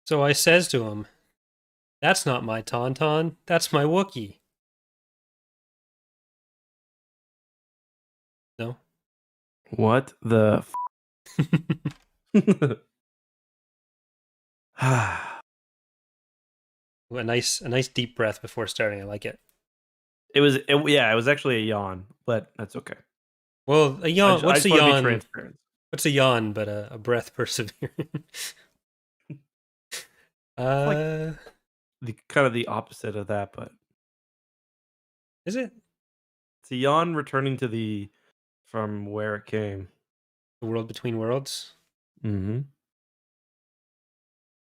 So I says to him, "That's not my Tauntaun, that's my Wookiee." No? What the A nice deep breath before starting. I like it. It was actually a yawn, but that's okay. Well, a yawn. I What's a just want to be yawn? transparent. What's a yawn but a breath persevering? It's like uh, the kind of the opposite of that, but is it it's a yawn returning to the from where it came. the world between worlds? Mm-hmm.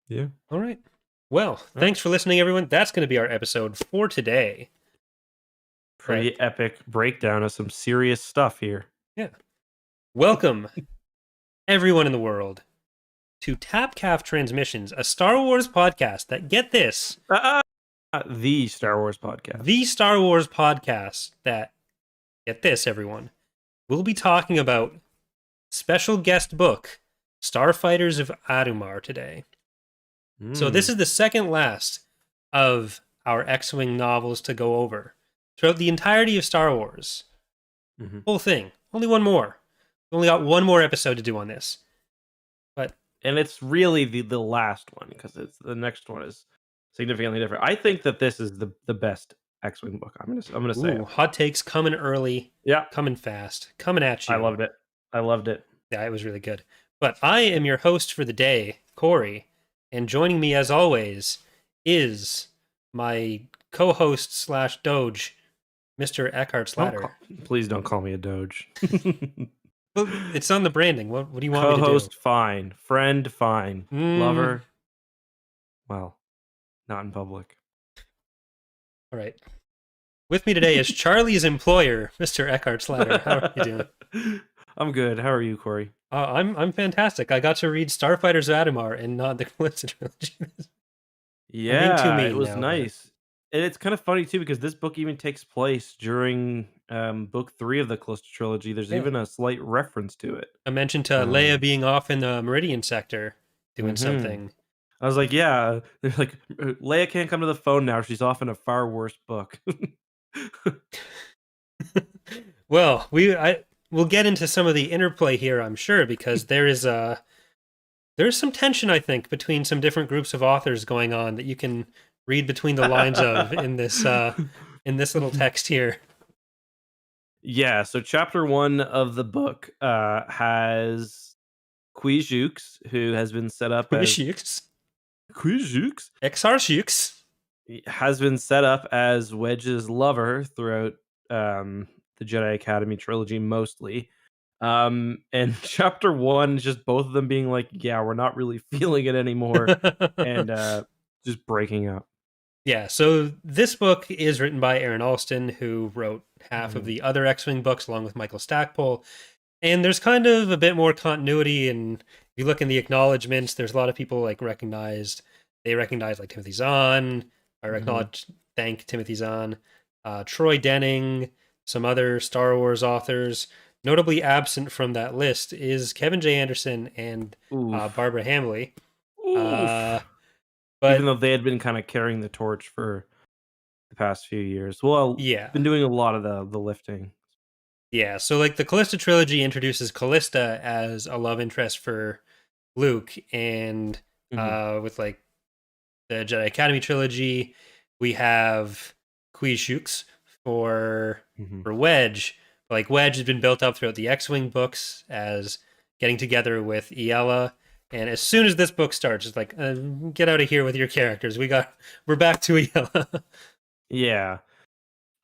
Yeah. All right. Well, All right. thanks for listening, everyone. That's going to be our episode for today. Pretty epic breakdown of some serious stuff here. Yeah. Welcome, everyone in the world, to Tapcaf Transmissions, a Star Wars podcast that, get this, The Star Wars podcast. the Star Wars podcast that, get this, everyone, we'll be talking about special guest book, Starfighters of Adumar, today. So this is the second last of our X-Wing novels to go over. Throughout the entirety of Star Wars, whole thing, only one more. We only got one more episode to do on this. And it's really the last one because it's the next one is significantly different. I think that this is the best X-Wing book. I'm gonna say it. Hot takes coming early, Yeah, coming fast, coming at you. I loved it. Yeah, it was really good. But I am your host for the day, Corey, and joining me as always is my co-host / Doge, Mr. EckhartsLadder. Please don't call me a Doge. Well, it's on the branding. What do you want me to do? Co-host, fine. Friend, fine. Lover, well, not in public. All right. With me today is Charlie's employer, Mr. EckhartsLadder. How are you doing? I'm good. How are you, Corey? I'm fantastic. I got to read Starfighters of Adumar and not the Callisto trilogy. Yeah, too it mean was now, nice. And it's kind of funny too because this book even takes place during book 3 of the Callisto trilogy. There's even a slight reference to it. I mentioned to Leia being off in the Meridian sector doing something. I was like, yeah. They're like, Leia can't come to the phone now. She's off in a far worse book. Well, we'll get into some of the interplay here, I'm sure, because there's some tension, I think, between some different groups of authors going on that you can read between the lines of in this little text here. Yeah, so chapter 1 of the book has Quijux, who has been set up as Quijux has been set up as Wedge's lover throughout the Jedi Academy trilogy mostly. And chapter 1 is just both of them being like, yeah, we're not really feeling it anymore, and just breaking up. Yeah, so this book is written by Aaron Alston, who wrote half of the other X-Wing books along with Michael Stackpole. And there's kind of a bit more continuity, and if you look in the acknowledgments, there's a lot of people like they recognize like Timothy Zahn. Thank Timothy Zahn, Troy Denning, some other Star Wars authors. Notably absent from that list is Kevin J. Anderson and Barbara Hamley. But even though they had been kind of carrying the torch for the past few years. Well, yeah, been doing a lot of the lifting. Yeah, so like the Callista trilogy introduces Callista as a love interest for Luke, and with like the Jedi Academy trilogy, we have Quijux for Wedge. But, like Wedge has been built up throughout the X-Wing books as getting together with Iella. And as soon as this book starts, it's like, get out of here with your characters. We're back to Iella. Yeah.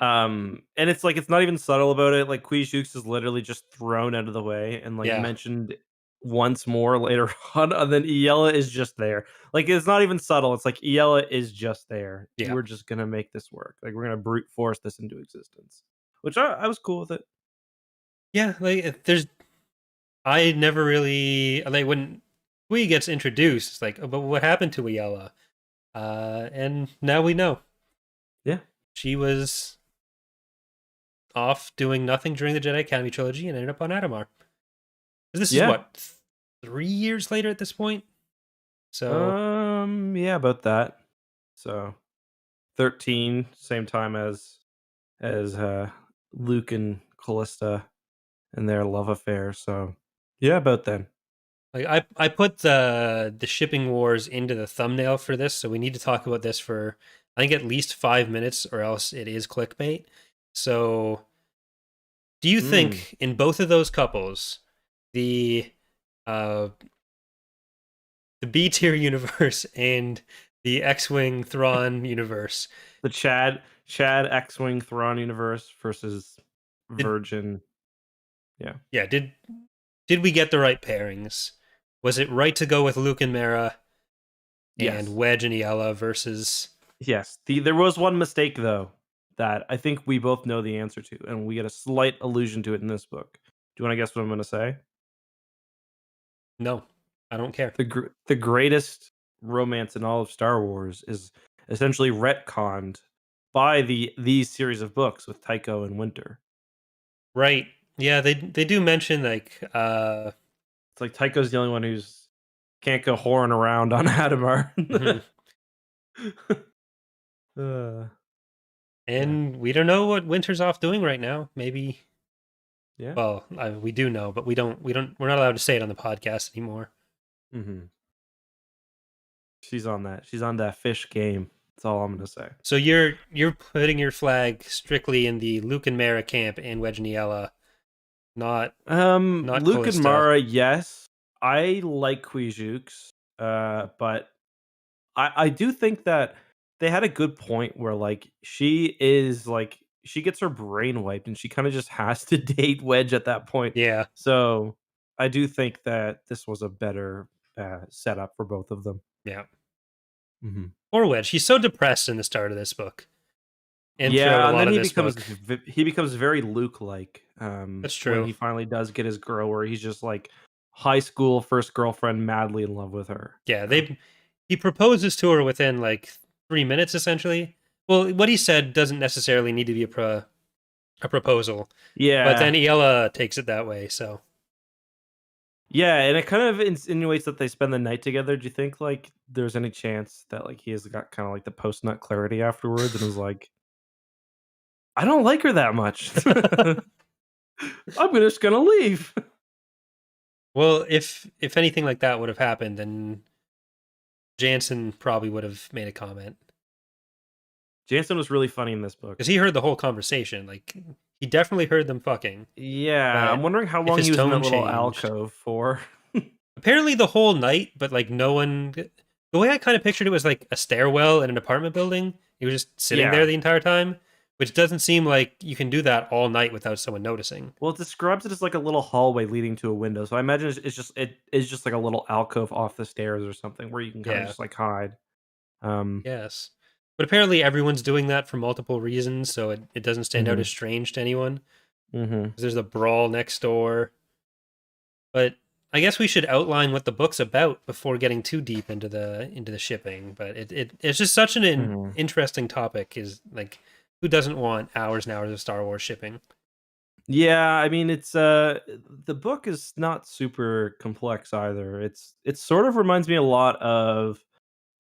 And it's like it's not even subtle about it. Like Quijux is literally just thrown out of the way and like mentioned once more later on, and then Iella is just there. Like it's not even subtle. It's like Iella is just there. Yeah. We're just gonna make this work. Like we're gonna brute force this into existence. Which I was cool with it. Yeah, like I never really like when Kui gets introduced, it's like, oh, but what happened to Iella? And now we know. Yeah. She was off doing nothing during the Jedi Academy trilogy and ended up on Adumar. This is what, 3 years later at this point? So yeah, about that. So 13, same time as Luke and Callista and their love affair. So yeah, about then. like I put the shipping wars into the thumbnail for this, so we need to talk about this for I think at least 5 minutes, or else it is clickbait. So, do you Mm. think in both of those couples, the uh, the B tier universe and the X-wing Thrawn universe, The Chad X-wing Thrawn universe versus did Virgin. Yeah. yeah did we get the right pairings? Was it right to go with Luke and Mara and Yes. Wedge and Iella versus? Yes. There was one mistake though that I think we both know the answer to, and we get a slight allusion to it in this book. Do you want to guess what I'm going to say? No, I don't care. The greatest romance in all of Star Wars is essentially retconned by these series of books with Tycho and Winter. Right. Yeah, they do mention It's like Tycho's the only one who's can't go whoring around on Adumar. mhm. Yeah. And we don't know what Winter's off doing right now. Maybe Yeah. well, we do know, but we're not allowed to say it on the podcast anymore. Mhm. She's on that. She's on that fish game. That's all I'm gonna say. So you're putting your flag strictly in the Luke and Mara camp and Wedge and Iella, not Luke and Callista. Mara, yes. I like Kwijux, but I do think that they had a good point where like she gets her brain wiped and she kind of just has to date Wedge at that point. Yeah, So I do think that this was a better setup for both of them. yeah. Mhm. Or Wedge. He's so depressed in the start of this book and throughout a Yeah, and lot then of this book. he becomes very Luke-like, That's when true. he finally does get his girl, where he's just like high school first girlfriend, madly in love with her. Yeah, he proposes to her within like 3 minutes, essentially. Well, what he said doesn't necessarily need to be a proposal, but then Yeah, Iella takes it that way. So yeah, and it kind of insinuates that they spend the night together. Do you think like there's any chance that like he has got kind of like the post nut clarity afterwards, and was like, I don't like her that much. I'm just gonna leave. well, if anything like that would have happened, then Jansen probably would have made a comment Jansen was really funny in this book. because he heard the whole conversation. Like he definitely heard them fucking. Yeah, I'm But wondering how if long his he was in that tone little changed, alcove for. apparently the whole night, but like no one. The way I kind of pictured it was like a stairwell in an apartment building. He was just sitting there Yeah. the entire time, which doesn't seem like you can do that all night without someone noticing. Well, it describes it as like a little hallway leading to a window. So I imagine it is just like a little alcove off the stairs or something where you can kind of Yeah. just like hide. Um, Yes. But apparently everyone's doing that for multiple reasons, so it doesn't stand out mhm, as strange to anyone. mhm. 'Cause there's a brawl next door. But I guess we should outline what the book's about before getting too deep into the shipping. But it's just such an Mhm. interesting topic. Is like who doesn't want hours and hours of Star Wars shipping? Yeah, I mean it's the book is not super complex either. It sort of reminds me a lot of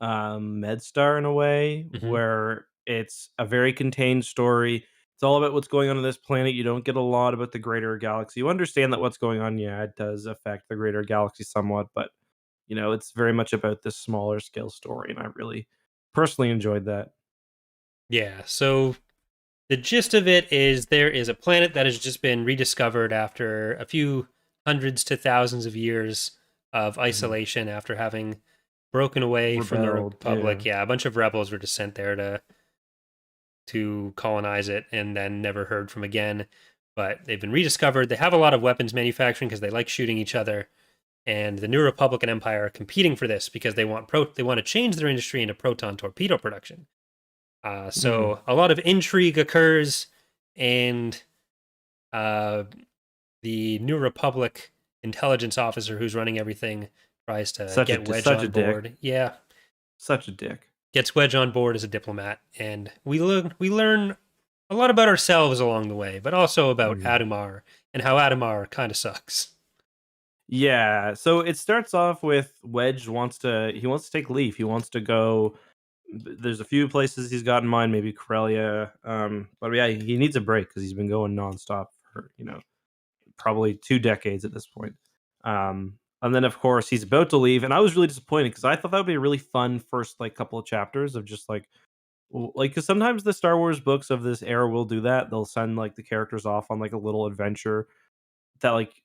MedStar in a way, Hmm. where it's a very contained story. It's all about what's going on this planet. You don't get a lot about the greater galaxy. You understand that what's going on, yeah, it does affect the greater galaxy somewhat, but it's very much about this smaller scale story, and I really personally enjoyed that. Yeah. So the gist of it is there is a planet that has just been rediscovered after a few hundreds to thousands of years of Mhm. isolation after having broken away from the Rebelled, Republic. yeah. Yeah, a bunch of rebels were just sent there to colonize it and then never heard from again. But they've been rediscovered. They have a lot of weapons manufacturing because they like shooting each other. And the New Republic and Empire are competing for this because they want to change their industry into proton torpedo production. Mhm. So a lot of intrigue occurs, and uh, the New Republic intelligence officer who's running everything tries to get Wedge Such a on dick. board. Yeah, Such a dick. gets Wedge on board as a diplomat, and we learn a lot about ourselves along the way, but also about Mhm. Adumar and how Adumar kind of sucks. Yeah, so it starts off with Wedge wants to take leave. He wants to go. There's a few places he's got in mind, maybe Corellia. But yeah, he needs a break because he's been going nonstop for probably 2 decades at this point. And then of course he's about to leave, and I was really disappointed because I thought that would be a really fun first like couple of chapters of just like because sometimes the Star Wars books of this era will do that. They'll send like the characters off on like a little adventure that like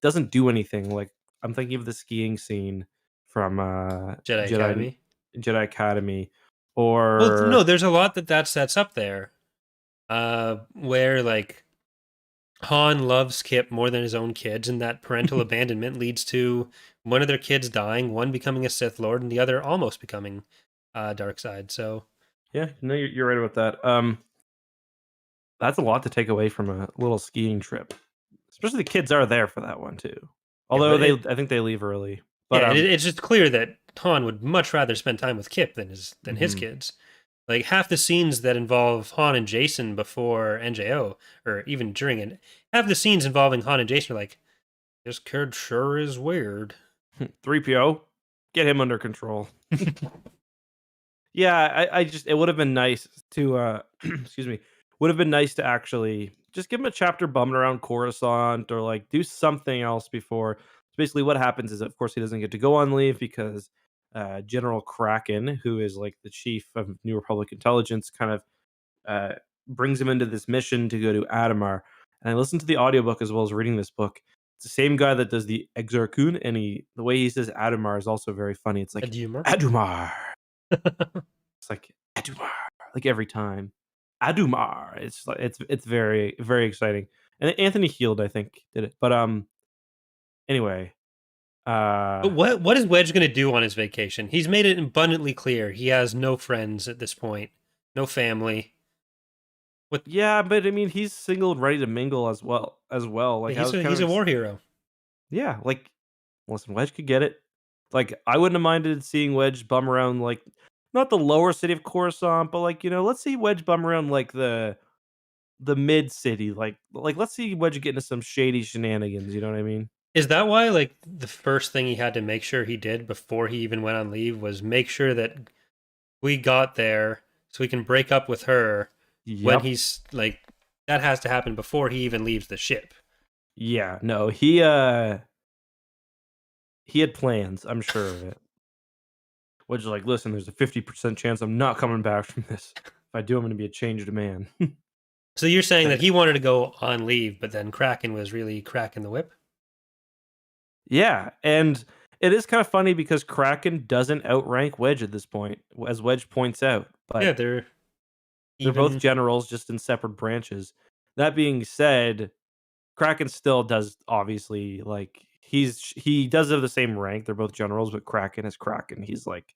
doesn't do anything. Like I'm thinking of the skiing scene from Jedi Jedi Academy. Jedi Academy, Well, no, or there's a lot that sets up there. Where like Han loves Kip more than his own kids, and that parental abandonment leads to one of their kids dying, one becoming a Sith Lord, and the other almost becoming dark side. So yeah, no, you're right about that. That's a lot to take away from a little skiing trip. Especially the kids are there for that one too. yeah, Although I think they leave early. But it's just clear that Han would much rather spend time with Kip than his mhm. kids. Like half the scenes that involve Han and Jason before NJO, or even during it, half the scenes involving Han and Jason are like, this kid sure is weird. 3PO, get him under control. Yeah, I just it would have been nice to excuse me. Would have been nice to actually just give him a chapter bumming around Coruscant or like do something else before. So basically what happens is of course he doesn't get to go on leave because General Kraken, who is like the chief of New Republic intelligence, kind of uh, brings him into this mission to go to Adumar. And I listened to the audiobook as well as reading this book. It's the same guy that does the Exarchun, and the way he says Adumar is also very funny. It's A like humor. Adumar. It's like Adumar, like every time. Adumar. It's like it's very very exciting. And Anthony Heald, I think, did it. But anyway, But what is Wedge going to do on his vacation? He's made it abundantly clear he has no friends at this point, no family. What? yeah, but I mean, he's single and ready to mingle as well. Like I was kind He's of a war hero. yeah, like listen, Wedge could get it. Like I wouldn't have minded seeing Wedge bum around like not the lower city of Coruscant, but like let's see Wedge bum around like the mid city. Like let's see Wedge get into some shady shenanigans. You know what I mean? Is that why like the first thing he had to make sure he did before he even went on leave was make sure that we got there so we can break up with her when Yep. he's like that has to happen before he even leaves the ship. Yeah. No. He had plans. I'm sure of it. Wedge is like, listen, there's a 50% chance I'm not coming back from this. If I do, I'm going to be a changed man. So you're saying that he wanted to go on leave, but then Kraken was really cracking the whip? Yeah, and it is kind of funny because Kraken doesn't outrank Wedge at this point, as Wedge points out. Yeah, But they're both even generals, just in separate branches. That being said, Kraken still does obviously like he does have the same rank. They're both generals, but Kraken is Kraken. He's like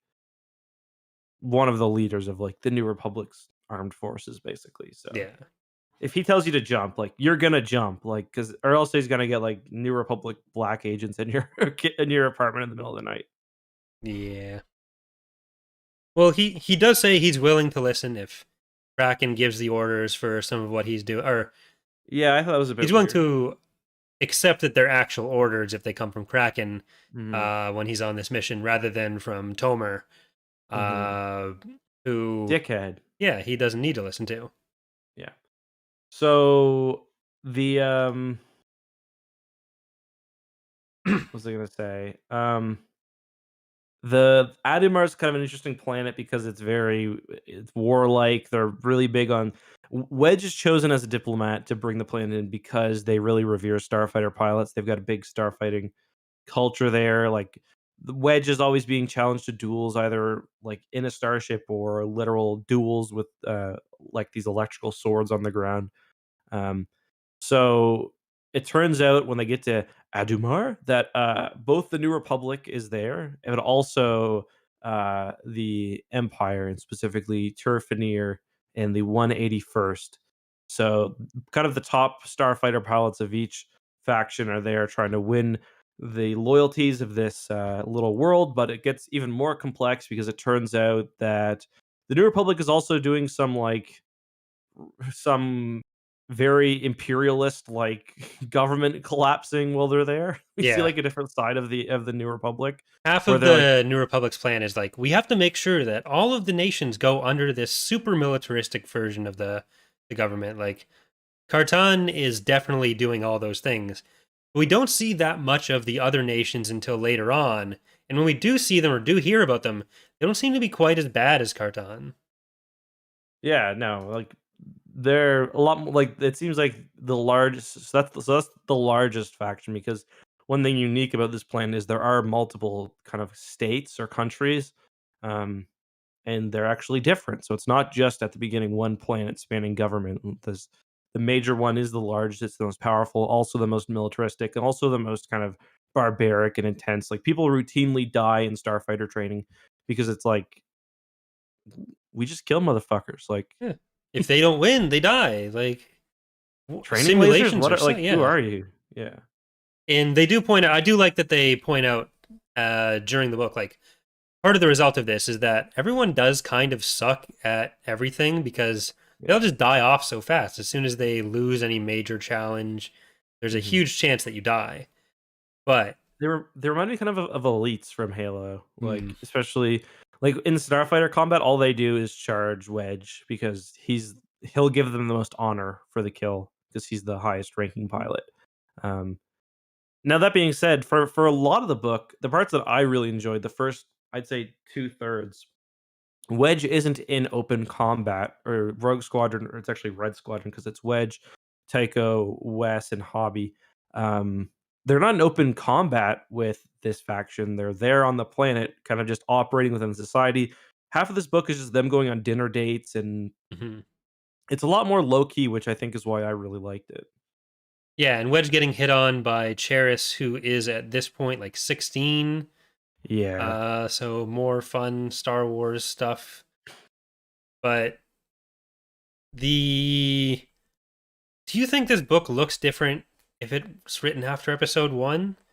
one of the leaders of like the New Republic's armed forces, basically. So yeah. if he tells you to jump, like you're gonna jump, like because or else he's gonna get like New Republic black agents in your in your apartment in the middle of the night. Yeah. Well, he does say he's willing to listen if Kraken gives the orders for some of what he's doing, or Yeah, I thought that was a he's bit willing weird. to accept that they're actual orders if they come from Kraken Mhm, when he's on this mission, rather than from Tomer, mhm. uh, who Dickhead. yeah he doesn't need to listen to. Yeah. So the what was I gonna say? The Adumar is kind of an interesting planet because it's warlike. They're really big on Wedge is chosen as a diplomat to bring the planet in because they really revere starfighter pilots. They've got a big starfighting culture there. Like the Wedge is always being challenged to duels, either like in a starship or literal duels with like these electrical swords on the ground. Um, so it turns out when they get to Adumar that both the New Republic is there, and also the Empire, and specifically Turfinir and the 181st. So kind of the top starfighter pilots of each faction are there trying to win the loyalties of this little world, but it gets even more complex because it turns out that the New Republic is also doing some very imperialist like government collapsing while they're there. We see Yeah. like a different side of the New Republic Half where of they're like, the New Republic's plan is like, we have to make sure that all of the nations go under this super militaristic version of the government. Like, Kartan is definitely doing all those things. We don't see that much of the other nations until later on. And when we do see them or do hear about them, they don't seem to be quite as bad as Kartan. yeah, no, like they're a lot more like it seems like the largest. So that's the largest faction because one thing unique about this plan is there are multiple kind of states or countries, um, and they're actually different. So it's not just at the beginning one planet spanning government. The major one is the largest. It's the most powerful, also the most militaristic, and also the most kind of barbaric and intense. Like people routinely die in starfighter training because it's like we just kill motherfuckers. Like Yeah. If they don't win, they die. Like, training lasers? simulations What are are so, like? Who yeah. are you? Yeah. And they do point out, I do like that they point out during the book, like, part of the result of this is that everyone does kind of suck at everything because Yeah. they'll just die off so fast. As soon as they lose any major challenge, there's a Mhm. huge chance that you die. But They remind me kind of elites from Halo, mm, like especially like in Starfighter combat, all they do is charge Wedge because he'll give them the most honor for the kill because he's the highest ranking pilot. Um, Now that being said, for a lot of the book, the parts that I really enjoyed, the first I'd say 2/3, Wedge isn't in open combat or Rogue Squadron, or it's actually Red Squadron because it's Wedge, Tycho, Wes, and Hobby. Um, they're not in open combat with this faction. They're there on the planet, kind of just operating within society. Half of this book is just them going on dinner dates, and mhm. it's a lot more low key, which I think is why I really liked it. Yeah, and Wedge getting hit on by Cheris, who is at this point like 16. Yeah, So more fun Star Wars stuff. But the do you think this book looks different if it's written after episode 1? I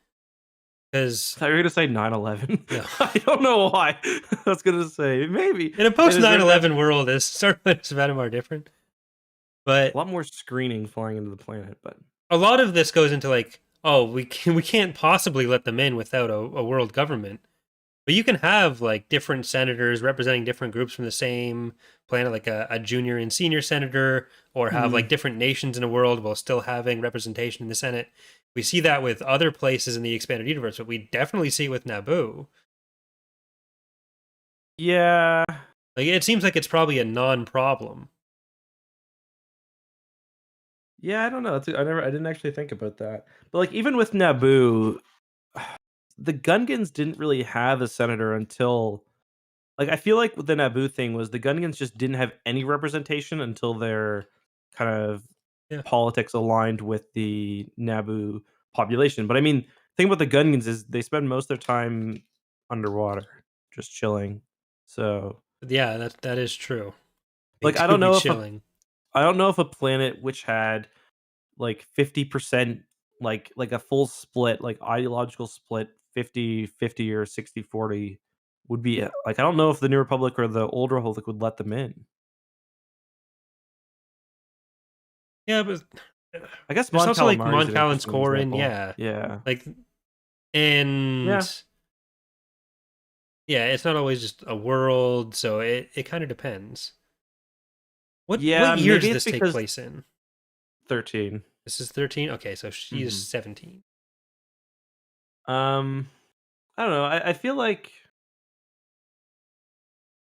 Because thought you were gonna say 9/11. no. I don't know why. I was gonna say maybe In a it post is written after 9/11 world, is Starfighters of Adumar different? a But lot more screening flying into the planet, but a lot of this goes into like, oh, we can't possibly let them in without a world government. But you can have like different senators representing different groups from the same planet, like a junior and senior senator, or have like Mhm. different nations in a world while still having representation in the Senate. We see that with other places in the expanded universe, but we definitely see it with Naboo. Yeah. Like, it seems like it's probably a non-problem. Yeah, I don't know. I didn't actually think about that. But like even with Naboo, the Gungans didn't really have a senator until like I feel like with the Naboo thing was the Gungans just didn't have any representation until their kind of Yeah. politics aligned with the Naboo population. But I mean, the thing about the Gungans is they spend most of their time underwater, just chilling. So Yeah, that is true. They like do be chilling. I don't know if a planet which had like 50% like a full split, like ideological split 50-50 or 60-40 would be like I don't know if the New Republic or the Old Republic would let them in. Yeah, but I guess there's Mon also like Calamari is Mon an Calen's interesting Corin, example. yeah. Yeah. Like, Yeah. and yeah, it's not always just a world, so it kind of depends. What Yeah, year maybe does it's this take because place in? 13. This is 13. Okay, so she is Mhm. 17. Um, I don't know. I feel like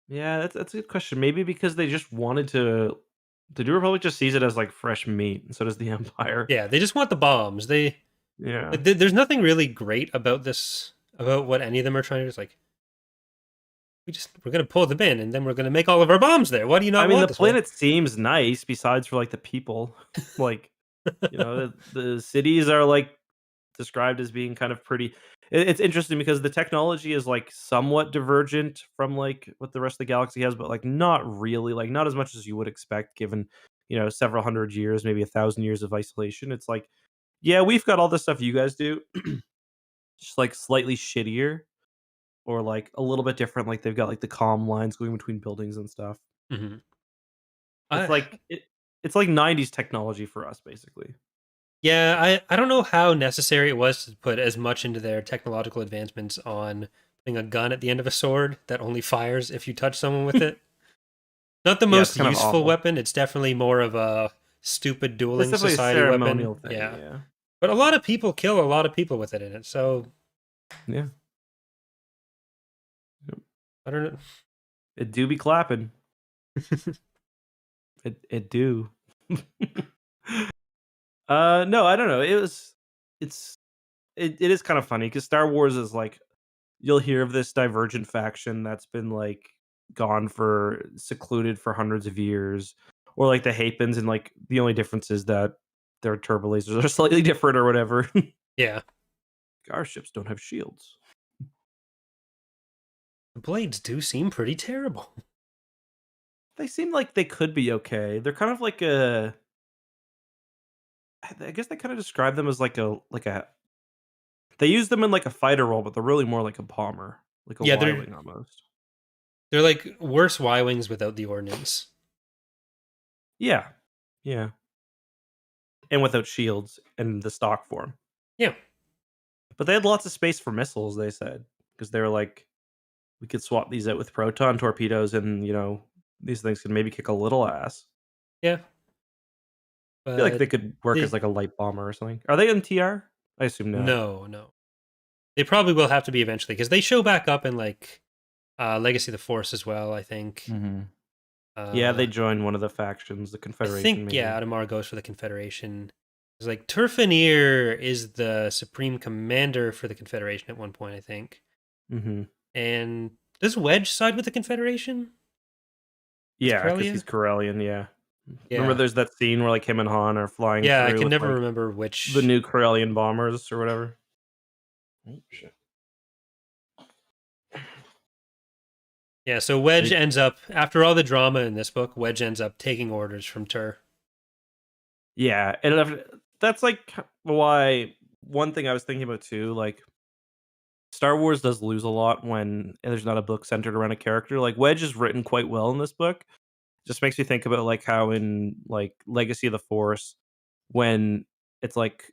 yeah, that's a good question. Maybe because they just wanted to the New Republic just sees it as like fresh meat, and so does the Empire. Yeah, they just want the bombs. They Yeah. like, there's nothing really great about this, about what any of them are trying to do. It's like, we're gonna pull them in, and then we're gonna make all of our bombs there. Why do you I not mean, the want this? Well, planet seems nice besides for like the people. Like, you know, the cities are like described as being kind of pretty. It's interesting because the technology is like somewhat divergent from like what the rest of the galaxy has, but like not really, like not as much as you would expect given, you know, several hundred years, maybe 1,000 years of isolation. It's like, yeah, we've got all this stuff you guys do, just like slightly shittier or like a little bit different. Like they've got like the comm lines going between buildings and stuff. mhm. It's I like it. it's like 90s technology for us, basically. Yeah, I don't know how necessary it was to put as much into their technological advancements on putting a gun at the end of a sword that only fires if you touch someone with it. Not the Yeah, it's most kind of useful awful. weapon. It's definitely more of a stupid It's dueling definitely a society weapon. ceremonial thing, Yeah. yeah. But a lot of people kill a lot of people with it in it, so Yeah. I don't know. It do be clapping. It do. No, I don't know. It is kind of funny because Star Wars is like, you'll hear of this divergent faction that's been like secluded for hundreds of years, or like the Hapens, and like the only difference is that their turbo lasers are slightly different or whatever. Yeah. Our ships don't have shields. The blades do seem pretty terrible. They seem like they could be okay. They're kind of like I guess they kind of describe them as like a they use them in like a fighter role, but they're really more like a bomber, like a Yeah, Y-wing almost. they're like worse Y-wings without the ordnance. Yeah. Yeah. And without shields in the stock form. Yeah. But they had lots of space for missiles, they said, because they were like, we could swap these out with proton torpedoes, and these things could maybe kick a little ass. Yeah. I feel like But they could work as they like a light bomber or something. Are they in TR? I assume not. no. They probably will have to be eventually because they show back up in like Legacy of the Force as well, I think. Mm-hmm. Yeah, Uh they join one of the factions, the I Confederation, think maybe. Adumar goes for the Confederation. It's like Turfanier is the supreme commander for the Confederation at one point, I think. Mm-hmm. And does Wedge side with the Confederation? With Yeah, because he's Corellia? Corellian. Yeah. Remember, Yeah. there's that scene where like him and Han are flying Yeah, I through can with never like remember the which. new Corellian bombers or whatever. Oh shit. Yeah, so Wedge ends up, after all the drama in this book, Wedge ends up taking orders from Tur. Yeah, and that's like why one thing I was thinking about too, like Star Wars does lose a lot when there's not a book centered around a character. Like Wedge is written quite well in this book. Just makes me think about like how in like Legacy of the Force, when it's like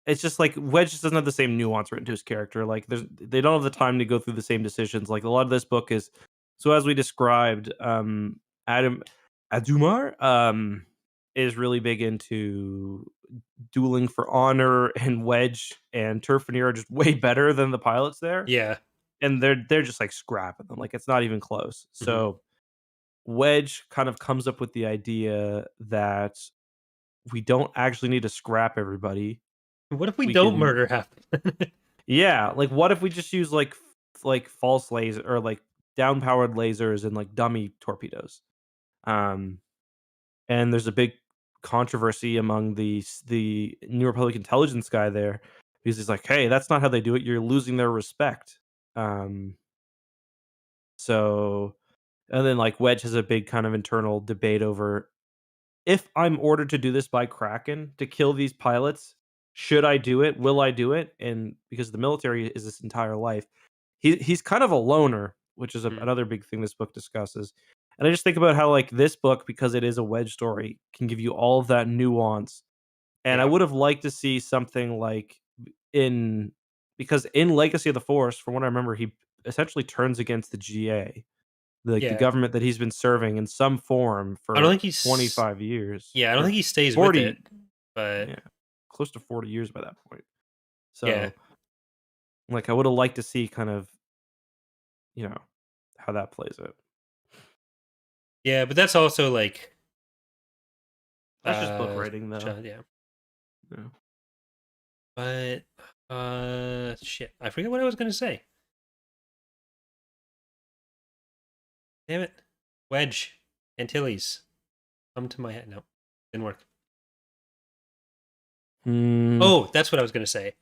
it's just like Wedge just doesn't have the same nuance written to his character. Like they don't have the time to go through the same decisions. Like a lot of this book is, so as we described, Adam Adumar is really big into dueling for honor, and Wedge and Turfanier are just way better than the pilots there. Yeah. And they're just like scrapping them. Like it's not even close. Mm-hmm. So Wedge kind of comes up with the idea that we don't actually need to scrap everybody. What if we We don't can, murder half? yeah, like what if we just use like false laser, or like down powered lasers, and like dummy torpedoes. Um and there's a big controversy among the New Republic intelligence guy there, because he's like, "Hey, that's not how they do it. You're losing their respect." Um so and then like Wedge has a big kind of internal debate over, if I'm ordered to do this by Kraken to kill these pilots, should I do it? Will I do it? And because the military is his entire life, he's kind of a loner, which is Mm. another big thing this book discusses. And I just think about how like this book, because it is a Wedge story, can give you all of that nuance. And I Yeah. would have liked to see something like in because in Legacy of the Force, from what I remember, he essentially turns against the GA, like the Yeah. government that he's been serving in some form I don't for think he's 25 years, Yeah, I don't or think he stays with it, 40, but yeah, close to 40 years by that point. yeah. So, like, I would have liked to see kind of, you know, how that plays out. Yeah, but that's also like That's just book writing, though. yeah. Yeah. But shit, I forget what I was going to say. Damn it. Wedge, Antilles. Come to my head. No. Didn't work. Oh, that's what I was going to say.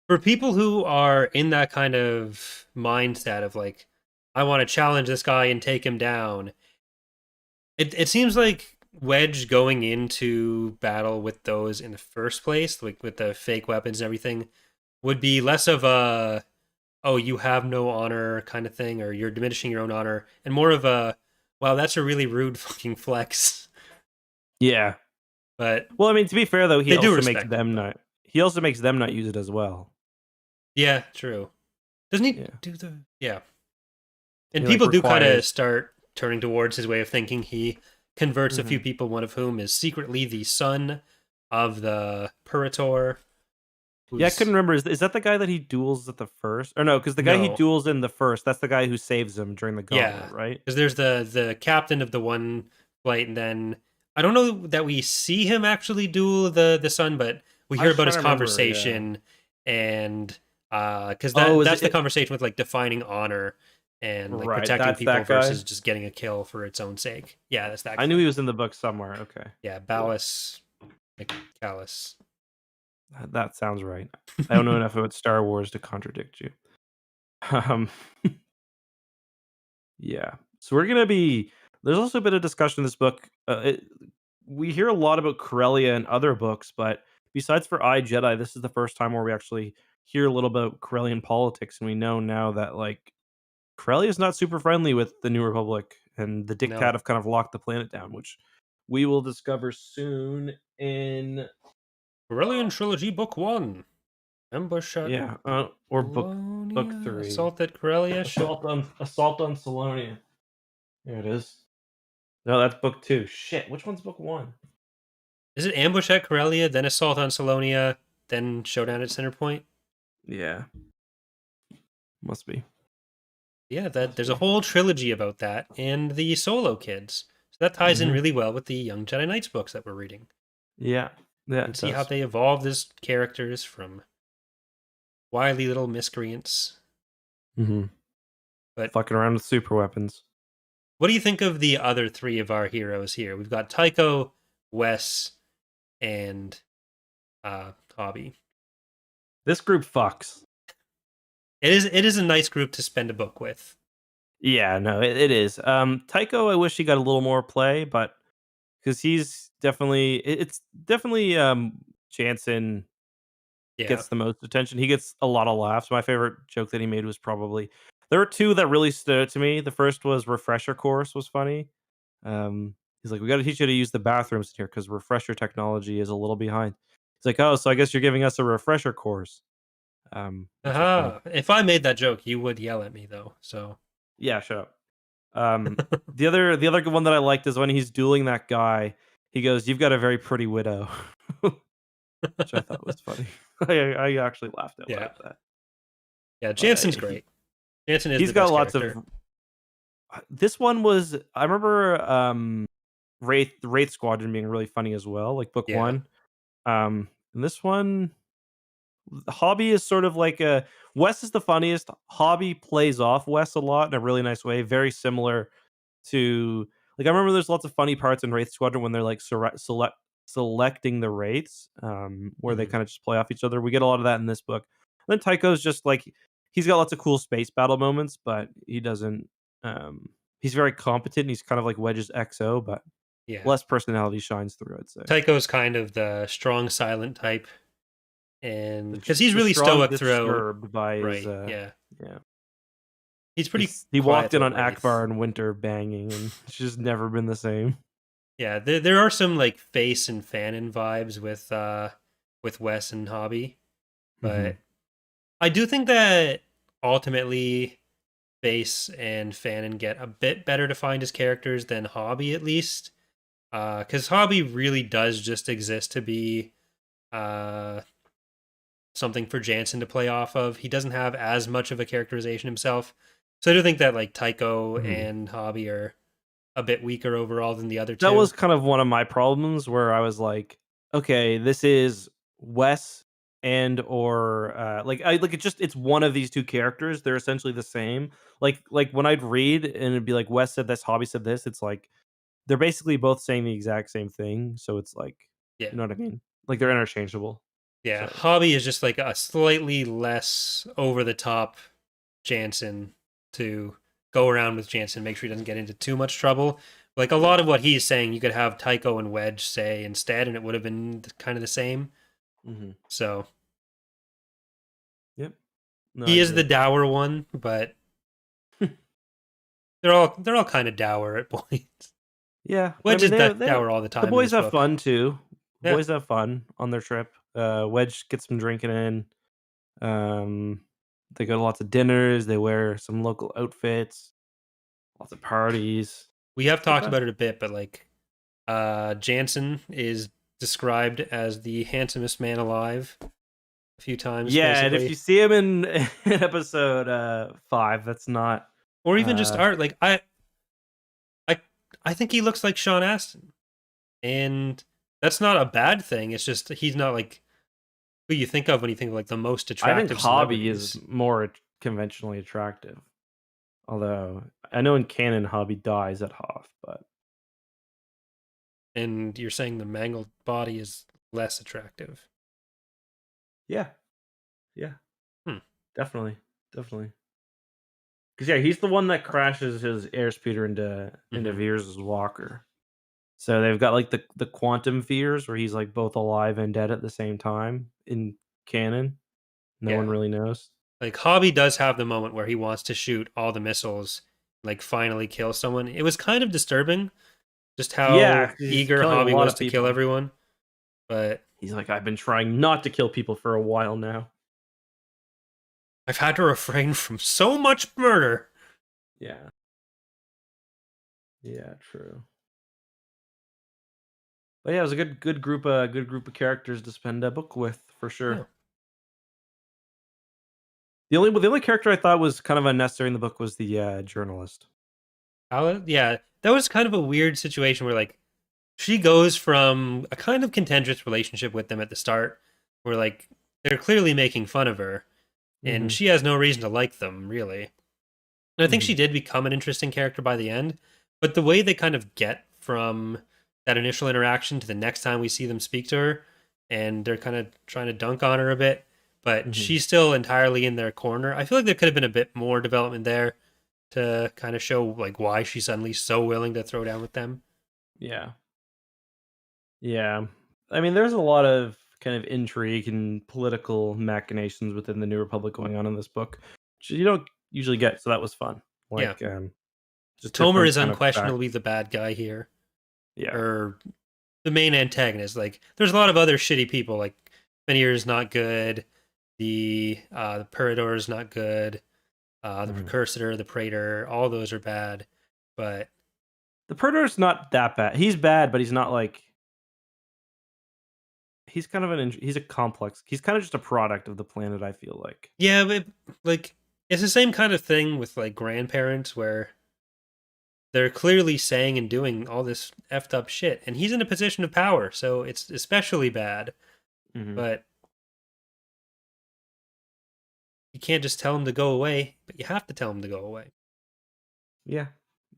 For people who are in that kind of mindset of like, I want to challenge this guy and take him down, it seems like Wedge going into battle with those in the first place, like with the fake weapons and everything, would be less of a, oh, you have no honor kind of thing, or you're diminishing your own honor, and more of a, wow, that's a really rude fucking flex. Yeah. But well, I mean, to be fair though, they do respect him. He also makes them not use it as well. Yeah, true. Doesn't he Yeah. do the yeah? And He people do kind of requires. start turning towards his way of thinking. He converts a few people, one of whom is secretly the son of the Purator. Yeah, I couldn't remember. Is that the guy that he duels at the first? Or no, because the guy he No. duels in the first, that's the guy who saves him during the Yeah, gauntlet, right? because there's the captain of the one flight, and then I don't know that we see him actually duel the son, but we I hear was about trying his to remember, yeah. conversation, and because Oh, is that's the it conversation with like defining honor and like right, protecting that's people that guy? versus just getting a kill for its own sake. Yeah, that's that I knew guy. he was in the book somewhere. Okay. Yeah, Cool. Ballas McCallus. That sounds right. I don't know enough about Star Wars to contradict you. Um, yeah. So we're gonna be. There's also a bit of discussion in this book. We hear a lot about Corellia in other books, but besides for I Jedi, this is the first time where we actually hear a little about Corellian politics, and we know now that like Corellia is not super friendly with the New Republic, and the Dictat No, have kind of locked the planet down, which we will discover soon in Aurelian Trilogy Book 1. Ambush at yeah, or book Colonia. 3. Assault at Corellia. Assault on Salonia. There it is. No, that's book 2. Shit, which one's book 1? Is it Ambush at Corellia, then Assault on Salonia, then Showdown at Centerpoint? Yeah, must be. Yeah, there's a whole trilogy about that, and the Solo kids. So that ties in really well with the Young Jedi Knights books that we're reading. Yeah, And it see how does. they evolved as characters from wily little miscreants. But Fucking around with super weapons. what do you think of the other three of our heroes here? We've got Tycho, Wes, and Hobby. This group fucks. It is a nice group to spend a book with. Yeah, no, it is. Tycho, I wish he got a little more play, but because he's definitely, it's definitely Jansen Yeah. gets the most attention. He gets a lot of laughs. My favorite joke that he made was probably there were two that really stood out to me. The first was refresher course was funny. He's like, we got to teach you to use the bathrooms here because refresher technology is a little behind. He's like, oh, so I guess you're giving us a refresher course, which was funny. Aha. If I made that joke, you would yell at me though. So Yeah, shut up. The other one that I liked is when he's dueling that guy. He goes, "You've got a very pretty widow," which I thought was funny. I actually laughed out loud yeah. at that. Yeah, But Jansen's great. Jansen is he's the got best lots character. of. This one was I remember Wraith Squadron being really funny as well, like book Yeah. 1. And this one, Hobby is sort of like a Wes is the funniest. Hobby plays off Wes a lot in a really nice way, very similar to like I remember there's lots of funny parts in Wraith Squadron when they're like selecting the wraiths, where they kind of just play off each other. We get a lot of that in this book. And then Tycho's just like he's got lots of cool space battle moments, but he doesn't. He's very competent. And he's kind of like Wedge's XO, but Yeah. less personality shines through. I'd say Tycho's kind of the strong silent type, and because he's the really strong stoic throughout. disturbed by his Right. Yeah. yeah. He's pretty He quiet walked in throughout on Wraith. Akbar in winter banging, and it's just never been the same. Yeah, there are some like Face and Fanon vibes with Wes and Hobby, but I do think that ultimately Face and Fanon get a bit better defined as characters than Hobby, at least. Because Hobby really does just exist to be uh, something for Jansen to play off of. He doesn't have as much of a characterization himself. So I do think that like Tycho and Hobby are a bit weaker overall than the other two. That was kind of one of my problems where I was like, okay, this is Wes and or it's one of these two characters. They're essentially the same. Like when I'd read and it'd be like Wes said this, Hobby said this, it's like they're basically both saying the exact same thing. So it's like Yeah. you know what I mean? Like they're interchangeable. Yeah, So Hobby is just like a slightly less over the top Jansen to go around with Jansen, make sure he doesn't get into too much trouble. Like a lot of what he's saying, you could have Tycho and Wedge say instead, and it would have been kind of the same. So yep. No, I he is agree. the dour one, but they're all kind of dour at points. Yeah, Wedge I mean, is that dour all the the time in boys this have book. fun too. The Yeah. boys have fun on their trip. Wedge gets some drinking in. Um, they go to lots of dinners. They wear some local outfits. Lots of parties. We have It's good talked time. about it a bit, but like Jansen is described as the handsomest man alive a few times, Yeah, and if basically. you see him in episode 5, that's not. Or even just Uh, art. Like I I think he looks like Sean Astin. And that's not a bad thing. It's just he's not like who you think of when you think of like the most I think attractive Hobby is celebrities. more conventionally attractive. Although I know in canon Hobby dies at Hoth, but And you're saying the mangled body is less attractive. yeah, yeah, Hmm. definitely, definitely. Because yeah, he's the one that crashes his airspeeder into Mm-hmm. Veers' walker. So they've got like the quantum fears where he's like both alive and dead at the same time in canon. No one Yeah. really knows. Like Hobby does have the moment where he wants to shoot all the missiles, like finally kill someone. It was kind of disturbing just Yeah, how 'cause he's eager killing a Hobby lot was of to kill people. everyone. But He's like, I've been trying not to kill people for a while now. I've had to refrain from so much murder. Yeah. Yeah, true. But yeah, it was a good group of characters to spend a book with for Yeah. sure. The only character I thought was kind of unnecessary in the book was the journalist. Yeah, that was kind of a weird situation where like she goes from a kind of contentious relationship with them at the start, where like they're clearly making fun of her, and Mm-hmm. she has no reason to like them really. And I think Mm-hmm. she did become an interesting character by the end, but the way they kind of get from that initial interaction to the next time we see them speak to her, and they're kind of trying to dunk on her a bit, but Mm-hmm. she's still entirely in their corner. I feel like there could have been a bit more development there to kind of show like why she's suddenly so willing to throw down with them. Yeah. Yeah. I mean, there's a lot of kind of intrigue and political machinations within the New Republic going on in this book, which you don't usually get, so that was fun. Yeah. Like, just Tomer different is kind of fact. unquestionably the bad guy here, Yeah. or the main antagonist. Like, there's a lot of other shitty people. Like, Fenrir is not good. The Peridor is not good. The Mhm. Precursor, the Praetor, all those are bad. But The Predator's not that bad. He's bad, but he's not like he's kind of he's a complex. He's kind of just a product of the planet, I feel like. yeah, but like it's the same kind of thing with like grandparents where they're clearly saying and doing all this effed up shit, and he's in a position of power, so it's especially bad. Mhm. But you can't just tell him to go away, but you have to tell him to go away. Yeah.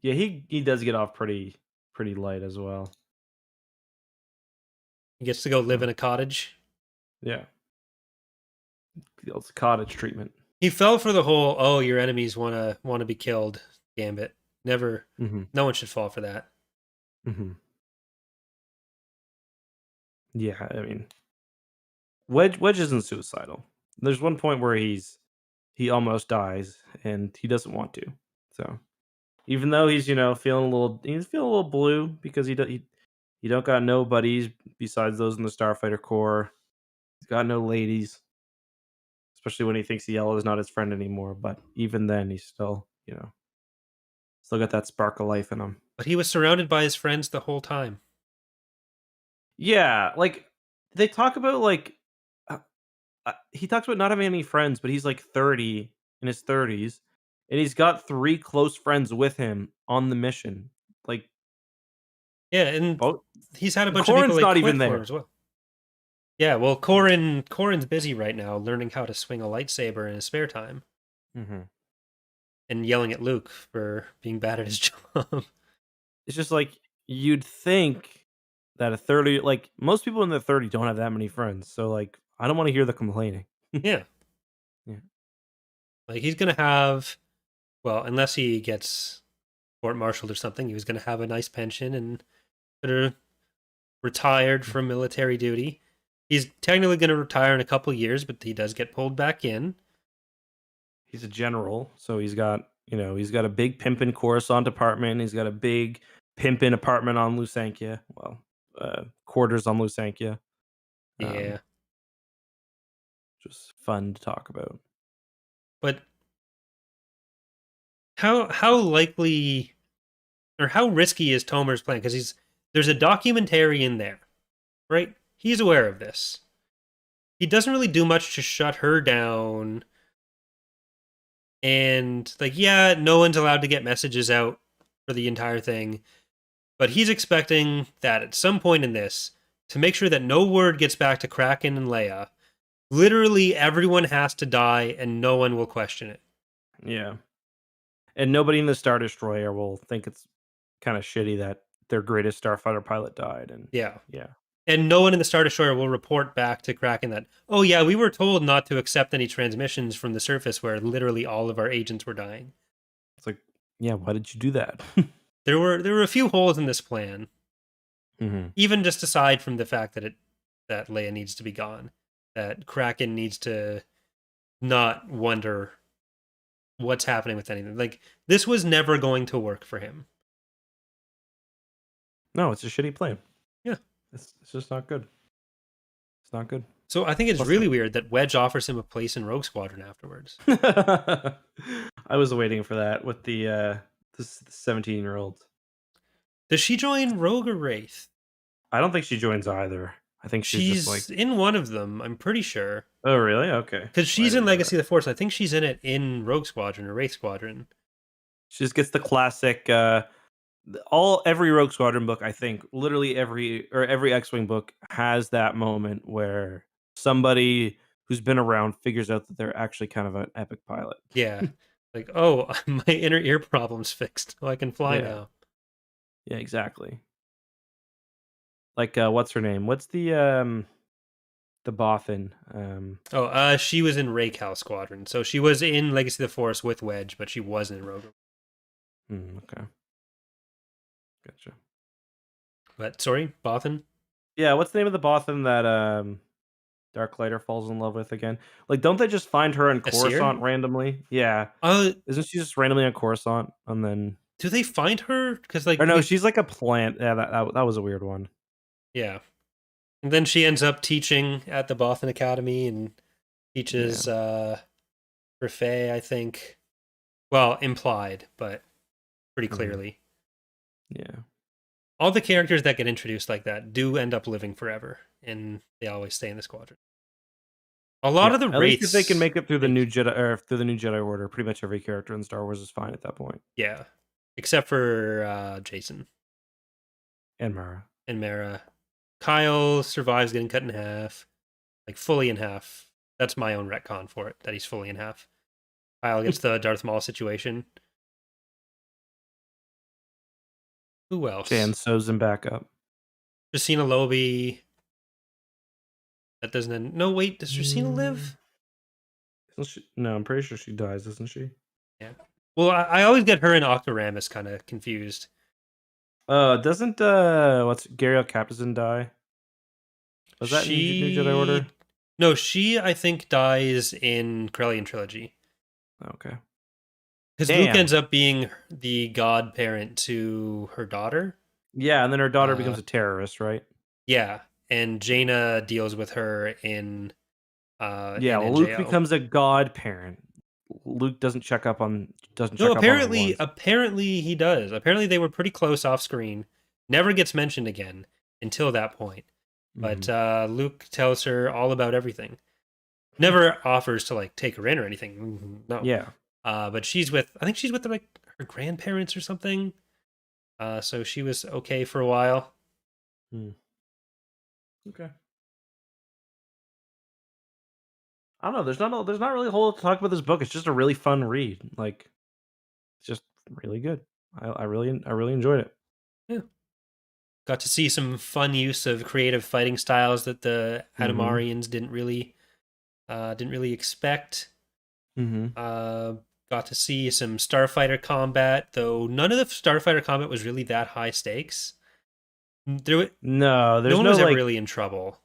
Yeah, he does get off pretty light as well. He gets to go live So, in a cottage. yeah. The old cottage treatment. He fell for the whole "oh, your enemies wanna be killed" gambit. Never, Mhm. no one should fall for that. Mhm. Yeah, I mean, Wedge isn't suicidal. There's one point where he almost dies and he doesn't want to. So, even though he's feeling a little blue because he don't got no buddies besides those in the Starfighter Corps. He's got no ladies, especially when he thinks Yellow is not his friend anymore. But even then, he's still got that spark of life in him. But he was surrounded by his friends the whole time. Yeah, like they talk about uh, he talks about not having any friends, but he's like 30 in his 30s, and he's got 3 close friends with him on the mission. Like Yeah, and both he's had a bunch of people Corin's like not quit even for him there. as well. Yeah, well, Corin's busy right now learning how to swing a lightsaber in his spare time Mhm. and yelling at Luke for being bad at his job. It's just like you'd think that a 30 like most people in their 30 don't have that many friends. So like I don't want to hear the complaining. Yeah, Yeah. like he's gonna have, well, unless he gets court-martialed or something, he was gonna have a nice pension and sort of retired from military duty. He's technically going to retire in a couple years, but he does get pulled back in. He's a general, so he's got a big pimpin' Coruscant department. He's got a big pimpin' apartment on Lusankya. Well, quarters on Lusankya. Yeah. Just fun to talk about. But how likely or how risky is Tomer's plan? Because there's a documentary in there, right? He's aware of this. He doesn't really do much to shut her down. And yeah, no one's allowed to get messages out for the entire thing. But he's expecting that at some point in this, to make sure that no word gets back to Kraken and Leia, literally everyone has to die and no one will question it. Yeah. And nobody in the Star Destroyer will think it's kind of shitty that their greatest starfighter pilot died. And yeah. Yeah. And no one in the Star Destroyer will report back to Kraken that, oh yeah, we were told not to accept any transmissions from the surface where literally all of our agents were dying. It's like, yeah, why did you do that? There were a few holes in this plan. Mm-hmm. Even just aside from the fact that Leia needs to be gone, that Kraken needs to not wonder what's happening with anything. This was never going to work for him. No, it's a shitty plan. Yeah. It's just not good. It's not good. So I think it's really weird that Wedge offers him a place in Rogue Squadron afterwards. I was waiting for that with the 17-year-old. Does she join Rogue or Wraith? I don't think she joins either. I think she's just in one of them, I'm pretty sure. Oh, really? Okay. Because she's in Legacy of the Force. I think she's in it in Rogue Squadron or Wraith Squadron. She just gets the classic every Rogue Squadron book, I think, literally every X-Wing book has that moment where somebody who's been around figures out that they're actually kind of an epic pilot. Yeah. Oh, my inner ear problem's fixed. Oh, I can fly now. Yeah, exactly. What's her name? What's the Bothan? She was in Raycal Squadron. So she was in Legacy of the Force with Wedge, but she wasn't in Rogue. Okay. Gotcha. But sorry, Bothan? Yeah, what's the name of the Bothan that Darklighter falls in love with again? Don't they just find her in Coruscant randomly? Yeah. Isn't she just randomly on Coruscant and then? Do they find her? Because or no, she's like a plant. Yeah, that was a weird one. Yeah. And then she ends up teaching at the Bothan Academy and teaches Rafay, I think. Well, implied, but pretty clearly. Yeah. All the characters that get introduced like that do end up living forever, and they always stay in the squadron. A lot of the Wraiths, if they can make it through the new Jedi or through the new Jedi Order, pretty much every character in Star Wars is fine at that point. Yeah, except for Jason and Mara. Kyle survives getting cut in half, fully in half. That's my own retcon for it, that he's fully in half. Kyle gets the Darth Maul situation. Who else? Jan sews him back up. Justina Lobi. That doesn't end. No, wait, does Justina live? No, I'm pretty sure she dies, isn't she? Yeah. Well, I always get her and Octoramus kind of confused. Doesn't Gariel Capizin die? Was that in New Jedi Order? No, she I think dies in Corellian Trilogy. Okay. Because Luke ends up being the godparent to her daughter. Yeah, and then her daughter becomes a terrorist, right? Yeah, and Jaina deals with her in. Luke becomes a godparent. Luke doesn't check up on. Apparently he does. Apparently they were pretty close off screen. Never gets mentioned again until that point. But Luke tells her all about everything. Never offers to take her in or anything. No. Yeah. But I think she's with her grandparents or something. So she was okay for a while. Okay. I don't know. There's not really a whole lot to talk about this book. It's just a really fun read. It's just really good. I really enjoyed it. Yeah. Got to see some fun use of creative fighting styles that the Adumarians didn't really expect. Got to see some starfighter combat, though none of the starfighter combat was really that high stakes. No one was ever really in trouble.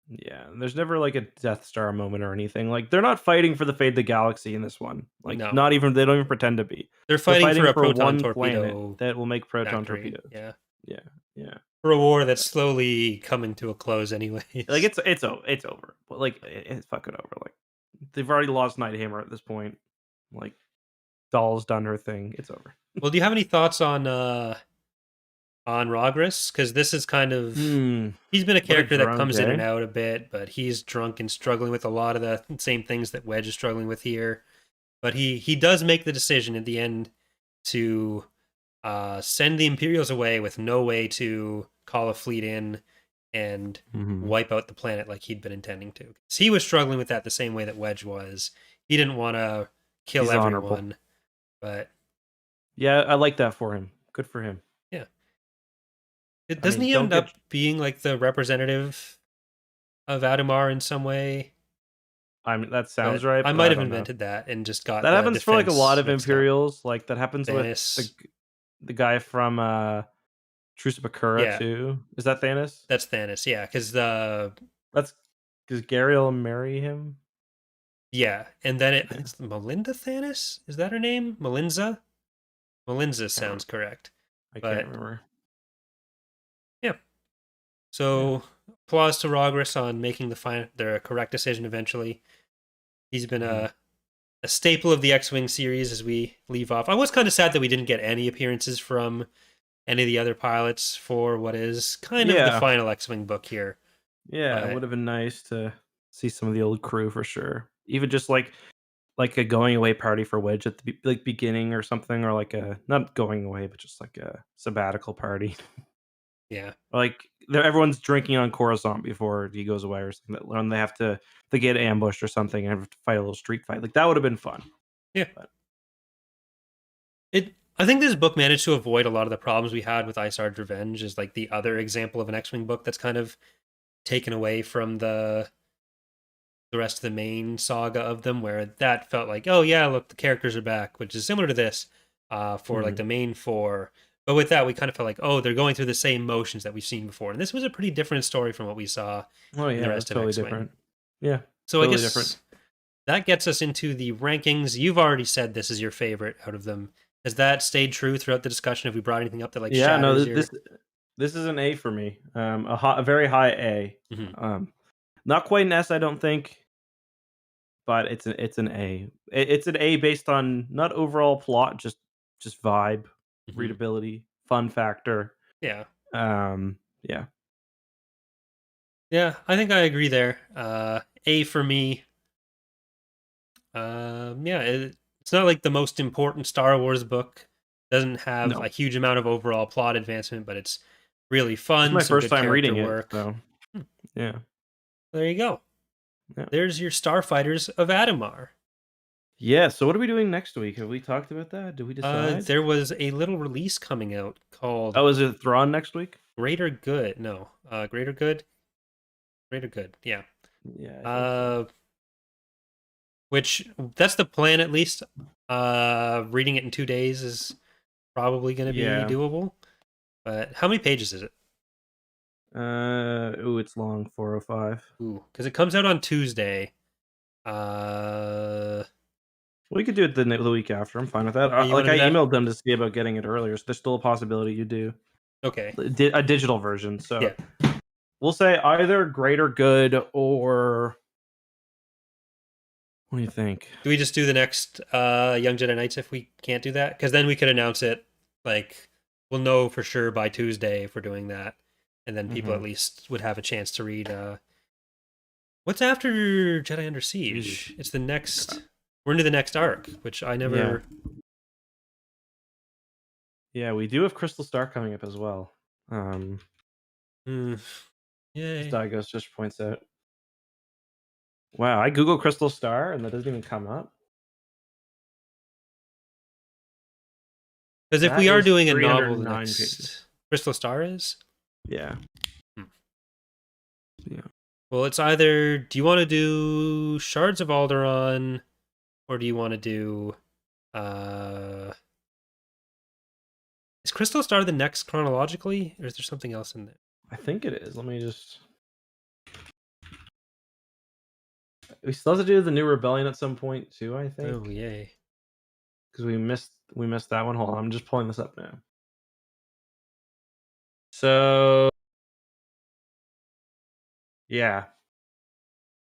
Yeah, there's never a Death Star moment or anything. They're not fighting for the fate of the galaxy in this one. No. Not even, they don't even pretend to be. They're fighting for a proton torpedo that will make proton torpedoes. Yeah. Yeah. For a war that's slowly coming to a close, anyways. Like it's over. But like it's fucking over. Like they've already lost Nighthammer at this point. Like Doll's done her thing. It's over. Well, do you have any thoughts on Rogris? Because this is kind of he's been a character that comes in and out a bit, but he's drunk and struggling with a lot of the same things that Wedge is struggling with here. But he does make the decision at the end to send the Imperials away with no way to call a fleet in and wipe out the planet like he'd been intending to. 'Cause he was struggling with that the same way that Wedge was. He didn't want to kill everyone, honorable. But yeah, I like that for him. Good for him. Yeah. Doesn't he end up being like the representative of Adumar in some way? That sounds right. I might have invented that and just got that happens for like a lot of Imperials. Like that happens Thanos. With the guy from Truce of Bakura too. Is that Thanos? That's Thanos, yeah. Because Gary will marry him. Yeah, and then it's Melinda Thanos. Is that her name? Melinza. Melinza sounds correct. I can't remember. Yeah. So applause to Rogris on making the correct decision eventually. He's been a staple of the X-Wing series as we leave off. I was kind of sad that we didn't get any appearances from any of the other pilots for what is kind of the final X-Wing book here. Yeah, it would have been nice to see some of the old crew for sure. Even just like a going away party for Wedge at the beginning or something, or like a not going away, but just like a sabbatical party. Yeah, like everyone's drinking on Coruscant before he goes away or something. And they have to get ambushed or something and have to fight a little street fight. Like that would have been fun. Yeah, I think this book managed to avoid a lot of the problems we had with Isard's Revenge. Is like the other example of an X-Wing book that's kind of taken away from the rest of the main saga of them, where that felt like, oh yeah, look, the characters are back, which is similar to this for like the main four. But with that, we kind of felt like, oh, they're going through the same motions that we've seen before. And this was a pretty different story from what we saw in the rest of totally X-Wing. Different. Yeah. So totally I guess different. That gets us into the rankings. You've already said this is your favorite out of them. Has that stayed true throughout the discussion? Have we brought anything up that like shatters your... this is an A for me. A very high A. Not quite an S, I don't think. But it's an A. It's an A based on not overall plot, just vibe, readability, fun factor. Yeah. Yeah. Yeah, I think I agree there. A for me. It's not like the most important Star Wars book. Doesn't have a huge amount of overall plot advancement, but it's really fun. It's my first time reading it. So. Yeah. There you go. Yeah. There's your Starfighters of Adumar. Yeah, so what are we doing next week? Have we talked about that? Did we decide? There was a little release coming out called... Oh, is it Thrawn next week? Greater Good. No. Greater Good? Greater Good, yeah. Yeah. Which, that's the plan at least. Reading it in 2 days is probably going to be doable. But how many pages is it? It's long, 405. Ooh, because it comes out on Tuesday. We could do it the week after. I'm fine with that. I emailed them to see about getting it earlier, so there's still a possibility you do. Okay. A digital version. So we'll say either Greater Good or... What do you think? Do we just do the next Young Jedi Knights if we can't do that? Because then we could announce it. Like, we'll know for sure by Tuesday if we're doing that. And then people at least would have a chance to read. What's after Jedi Under Siege? It's the next... We're into the next arc, which I never... Yeah, we do have Crystal Star coming up as well. Yay. Dagos just points out. Wow, I Google Crystal Star and that doesn't even come up. Because if we are doing a novel, the next Crystal Star is? Yeah. Yeah. Well, it's either, do you want to do Shards of Alderaan, or do you want to do... Is Crystal Star the next chronologically, or is there something else in there? I think it is. Let me just... We still have to do the New Rebellion at some point too, I think. Oh, yay. Because we missed that one. Hold on, I'm just pulling this up now. So yeah.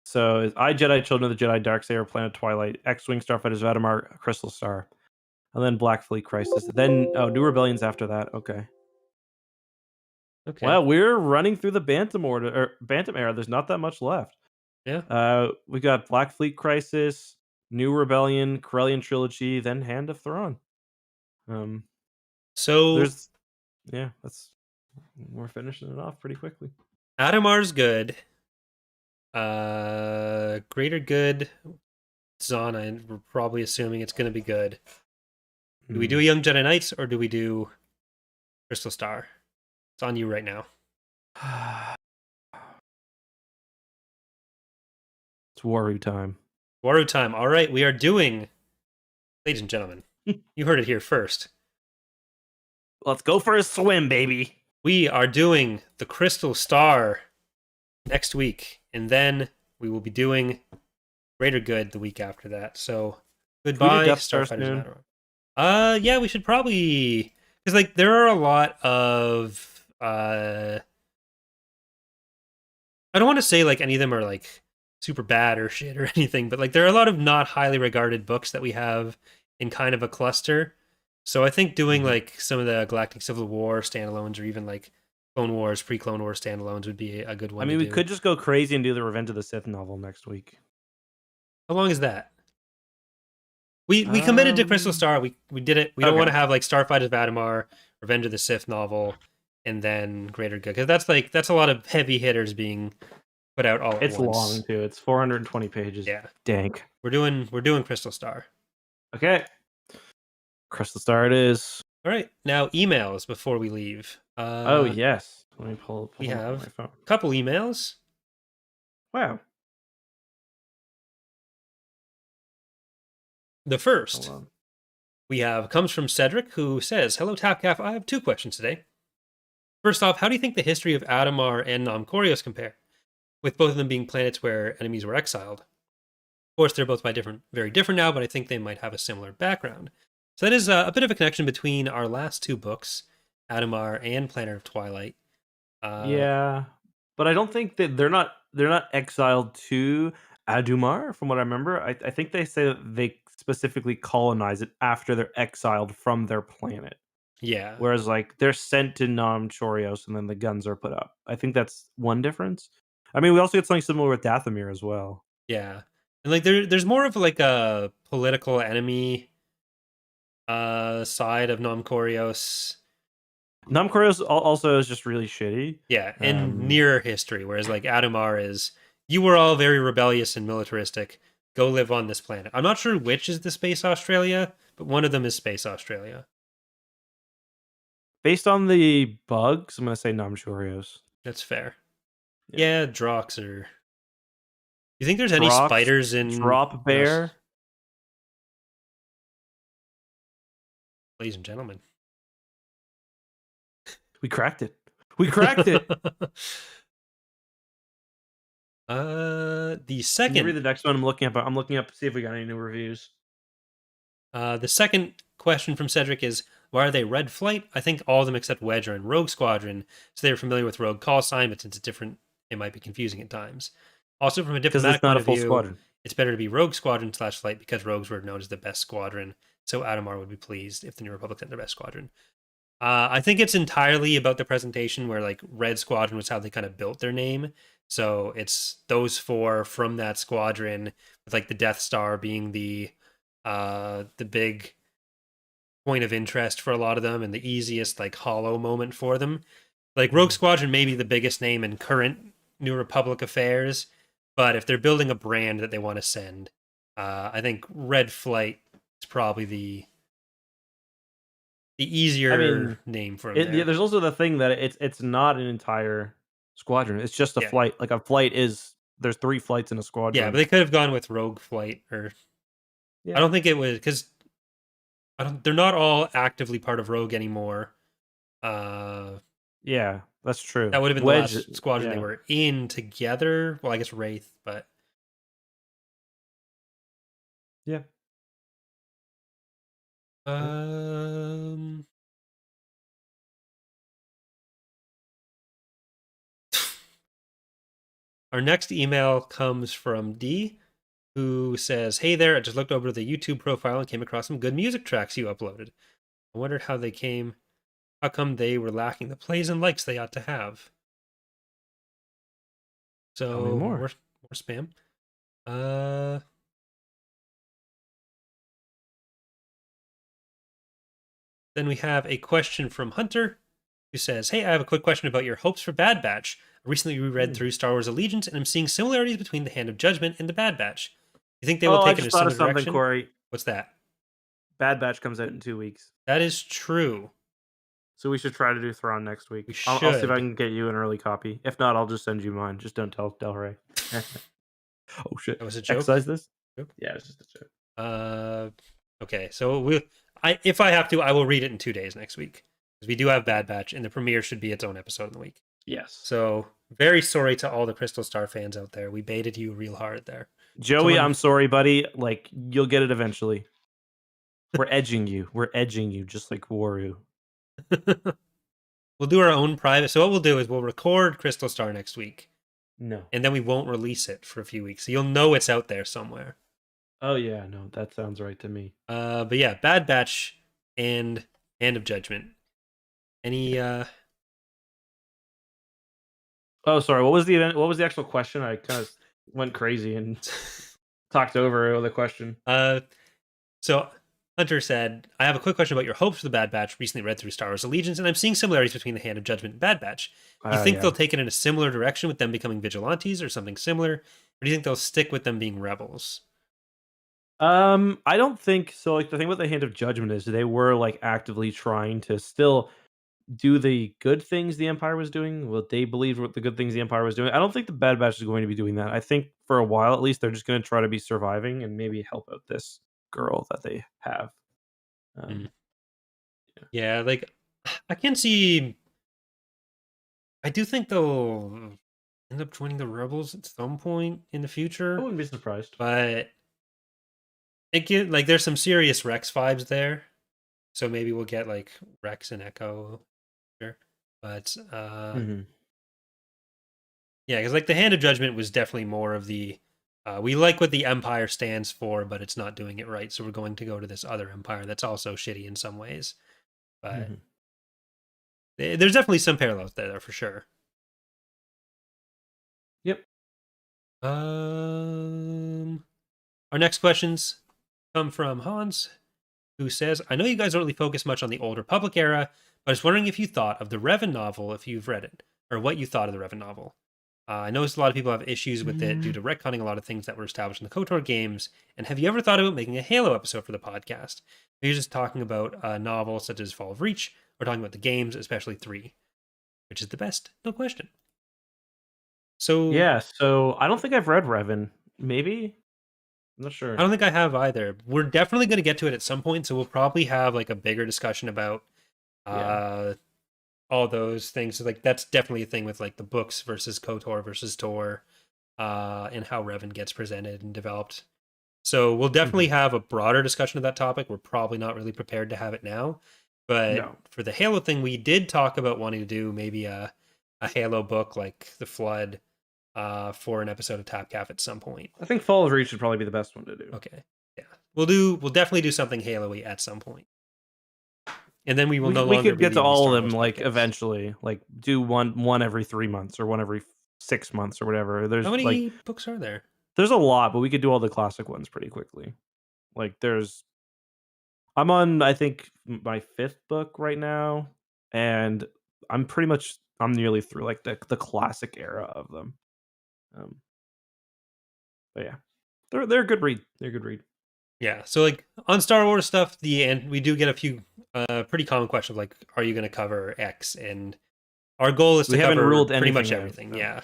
So I Jedi, Children of the Jedi, Darksaber, Planet Twilight, X-Wing, Starfighters of Adumar, Crystal Star, and then Black Fleet Crisis. Then New Rebellions after that. Okay. Okay. Well, we're running through the Bantam order or Bantam era. There's not that much left. Yeah. We got Black Fleet Crisis, New Rebellion, Corellian Trilogy, then Hand of Thrawn. So we're finishing it off pretty quickly. Adumar's good. Greater Good, Zana, we're probably assuming it's going to be good. Do we do Young Jedi Knights or do we do Crystal Star? It's on you right now. It's Waru time. Waru time. All right, we are doing, ladies and gentlemen, you heard it here first. Let's go for a swim, baby. We are doing the Crystal Star next week, and then we will be doing Greater Good the week after that. So goodbye, Starfighters of Adumar. Yeah, we should probably, because like there are a lot of I don't want to say like any of them are like super bad or shit or anything, but like there are a lot of not highly regarded books that we have in kind of a cluster. So I think doing like some of the Galactic Civil War standalones or even like Clone Wars, pre-Clone Wars standalones would be a good one. I mean, we could just go crazy and do the Revenge of the Sith novel next week. How long is that? We committed to Crystal Star. We did it. We don't want to have like Starfighters of Adumar, Revenge of the Sith novel, and then Greater Good, because that's a lot of heavy hitters being put out all at once. It's long too. It's 420 pages. Yeah, dank. We're doing Crystal Star. Okay, Crystal Star it is. All right, now emails before we leave. Oh yes, let me pull we have my phone. A couple emails. Wow. The first we have comes from Cedric, who says, "Hello, Tapcaf. I have 2 questions today. First off, how do you think the history of Adumar and Nom Corios compare, with both of them being planets where enemies were exiled? Of course, they're both very different now, but I think they might have a similar background." So that is a bit of a connection between our last 2 books, Adumar and Planet of Twilight. Yeah, but I don't think that they're not exiled to Adumar. From what I remember, I think they say that they specifically colonize it after they're exiled from their planet. Yeah. Whereas like they're sent to Nom Chorios and then the guns are put up. I think that's one difference. I mean, we also get something similar with Dathomir as well. Yeah. And like there's more of like a political enemy side of Nom Corios. Nom Corios also is just really shitty. Yeah, in near history, whereas like Adumar is, you were all very rebellious and militaristic. Go live on this planet. I'm not sure which is the Space Australia, but one of them is Space Australia. Based on the bugs, I'm gonna say Nom Chorios. That's fair. Yeah, Drox are. You think there's any spiders in Drop Bear? Ladies and gentlemen, we cracked it. We cracked it. The second. Can you read the next one? I'm looking up. See if we got any new reviews. The second question from Cedric is, why are they Red Flight? I think all of them except Wedge are in Rogue Squadron, so they're familiar with Rogue call sign, but since it's different, it might be confusing at times. Also, from a diplomatic point of view, squadron. It's better to be Rogue Squadron / Flight because Rogues were known as the best squadron, so Adumar would be pleased if the New Republic sent their best squadron. I think it's entirely about the presentation, where like Red Squadron was how they kind of built their name. So it's those 4 from that squadron, with like the Death Star being the big point of interest for a lot of them and the easiest like hollow moment for them. Like Rogue Squadron may be the biggest name in current New Republic affairs, but if they're building a brand that they want to send, I think Red Flight is probably the easier name for them. There's also the thing that it's not an entire squadron. It's just a flight. Like a flight is, there's 3 flights in a squadron. Yeah, but they could have gone with Rogue Flight, or I don't think it was, because they're not all actively part of Rogue anymore. Yeah, that's true. That would have been the last squadron they were in together. Well, I guess Wraith, but yeah. Our next email comes from D, who says, "Hey there, I just looked over the YouTube profile and came across some good music tracks you uploaded. I wondered how come they were lacking the plays and likes they ought to have." Tell me So more. More spam. Then we have a question from Hunter, who says, "Hey, I have a quick question about your hopes for Bad Batch. I recently reread through Star Wars Allegiance, and I'm seeing similarities between the Hand of Judgment and the Bad Batch. You think they will I take in just a thought of similar something, direction?" Corey. What's that? Bad Batch comes out in 2 weeks. That is true. So we should try to do Thrawn next week. We I'll see if I should. can get you an early copy. If not, I'll just send you mine. Just don't tell Del Rey. Oh shit! That was a joke. Excise this? Joke? Yeah, it's just a joke. Okay. So if I have to, I will read it in 2 days next week, because we do have Bad Batch, and the premiere should be its own episode in the week. Yes. So very sorry to all the Crystal Star fans out there. We baited you real hard there, Joey. I'm sorry, buddy. Like, you'll get it eventually. We're edging you. We're edging you, just like Waru. We'll do our own private. So what we'll do is we'll record Crystal Star next week. No. And then we won't release it for a few weeks. So you'll know it's out there somewhere. Oh yeah, no, that sounds right to me. But yeah, Bad Batch and Hand of Judgment. Any Oh, sorry. What was the event? What was the actual question? I kind of went crazy and talked over the question. So Hunter said, "I have a quick question about your hopes for the Bad Batch. Recently read through Star Wars Allegiance, and I'm seeing similarities between the Hand of Judgment and Bad Batch. Do you think they'll take it in a similar direction with them becoming vigilantes or something similar? Or do you think they'll stick with them being rebels?" I don't think so. Like, the thing with the Hand of Judgment is they were like actively trying to still do the good things the Empire was doing. What they believed what the good things the Empire was doing. I don't think the Bad Batch is going to be doing that. I think for a while at least they're just going to try to be surviving and maybe help out this girl that they have. Yeah, like I can see. I do think they'll end up joining the rebels at some point in the future. I wouldn't be surprised. But there's some serious Rex vibes there. So maybe we'll get like Rex and Echo. But yeah, because like the Hand of Judgment was definitely more of the we like what the Empire stands for, but it's not doing it right. So we're going to go to this other empire that's also shitty in some ways. But there's definitely some parallels there for sure. Yep. Our next questions come from Hans, who says, "I know you guys don't really focus much on the Old Republic era, but I was wondering if you thought of the Revan novel, if you've read it, or what you thought of the Revan novel. I noticed a lot of people have issues with it due to retconning a lot of things that were established in the KOTOR games. And have you ever thought about making a Halo episode for the podcast? Maybe just talking about novels such as Fall of Reach, or talking about the games, especially 3. Which is the best? No question." So yeah, so I don't think I've read Revan. Maybe? I'm not sure. I don't think I have either. We're definitely going to get to it at some point, so we'll probably have like a bigger discussion about all those things. So like that's definitely a thing with like the books versus KOTOR versus Tor, and how Revan gets presented and developed. So we'll definitely have a broader discussion of that topic. We're probably not really prepared to have it now, but for the Halo thing, we did talk about wanting to do maybe a Halo book like The Flood, for an episode of Tapcaf at some point. I think Fall of Reach would probably be the best one to do. Okay, yeah, we'll definitely do something Halo-y at some point, and then we will no longer we could get to all of them like podcasts. Eventually, like do one every 3 months or one every 6 months or whatever. There's How many like books are there? There's a lot, but we could do all the classic ones pretty quickly. Like I'm on I think my 5th book right now, and I'm nearly through like the classic era of them. But yeah, they're a good read. They're a good read. Yeah. So like on Star Wars stuff, we do get a few pretty common questions like, are you going to cover X? And our goal is to cover pretty much everything. Yeah.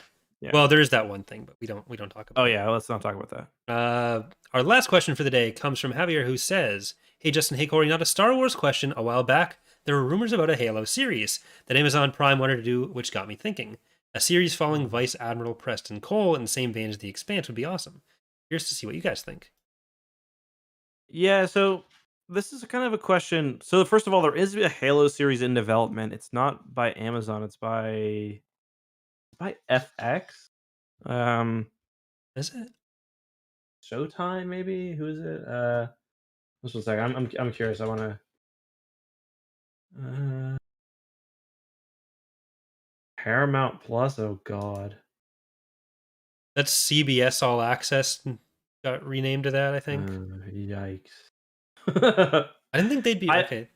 Well, there is that one thing, but we don't talk about. Oh yeah, let's not talk about that. Our last question for the day comes from Javier, who says, "Hey Justin, hey Corey, not a Star Wars question. A while back, there were rumors about a Halo series that Amazon Prime wanted to do, which got me thinking. A series following Vice Admiral Preston Cole in the same vein as The Expanse would be awesome. Curious to see what you guys think." Yeah, so this is kind of a question. So first of all, there is a Halo series in development. It's not by Amazon. It's by FX. Is it? Showtime, maybe? Who is it? Just one second. I'm curious. I want to. Paramount Plus. Oh God. That's CBS All Access got renamed to that, I think. Yikes. I didn't think they'd be I okay.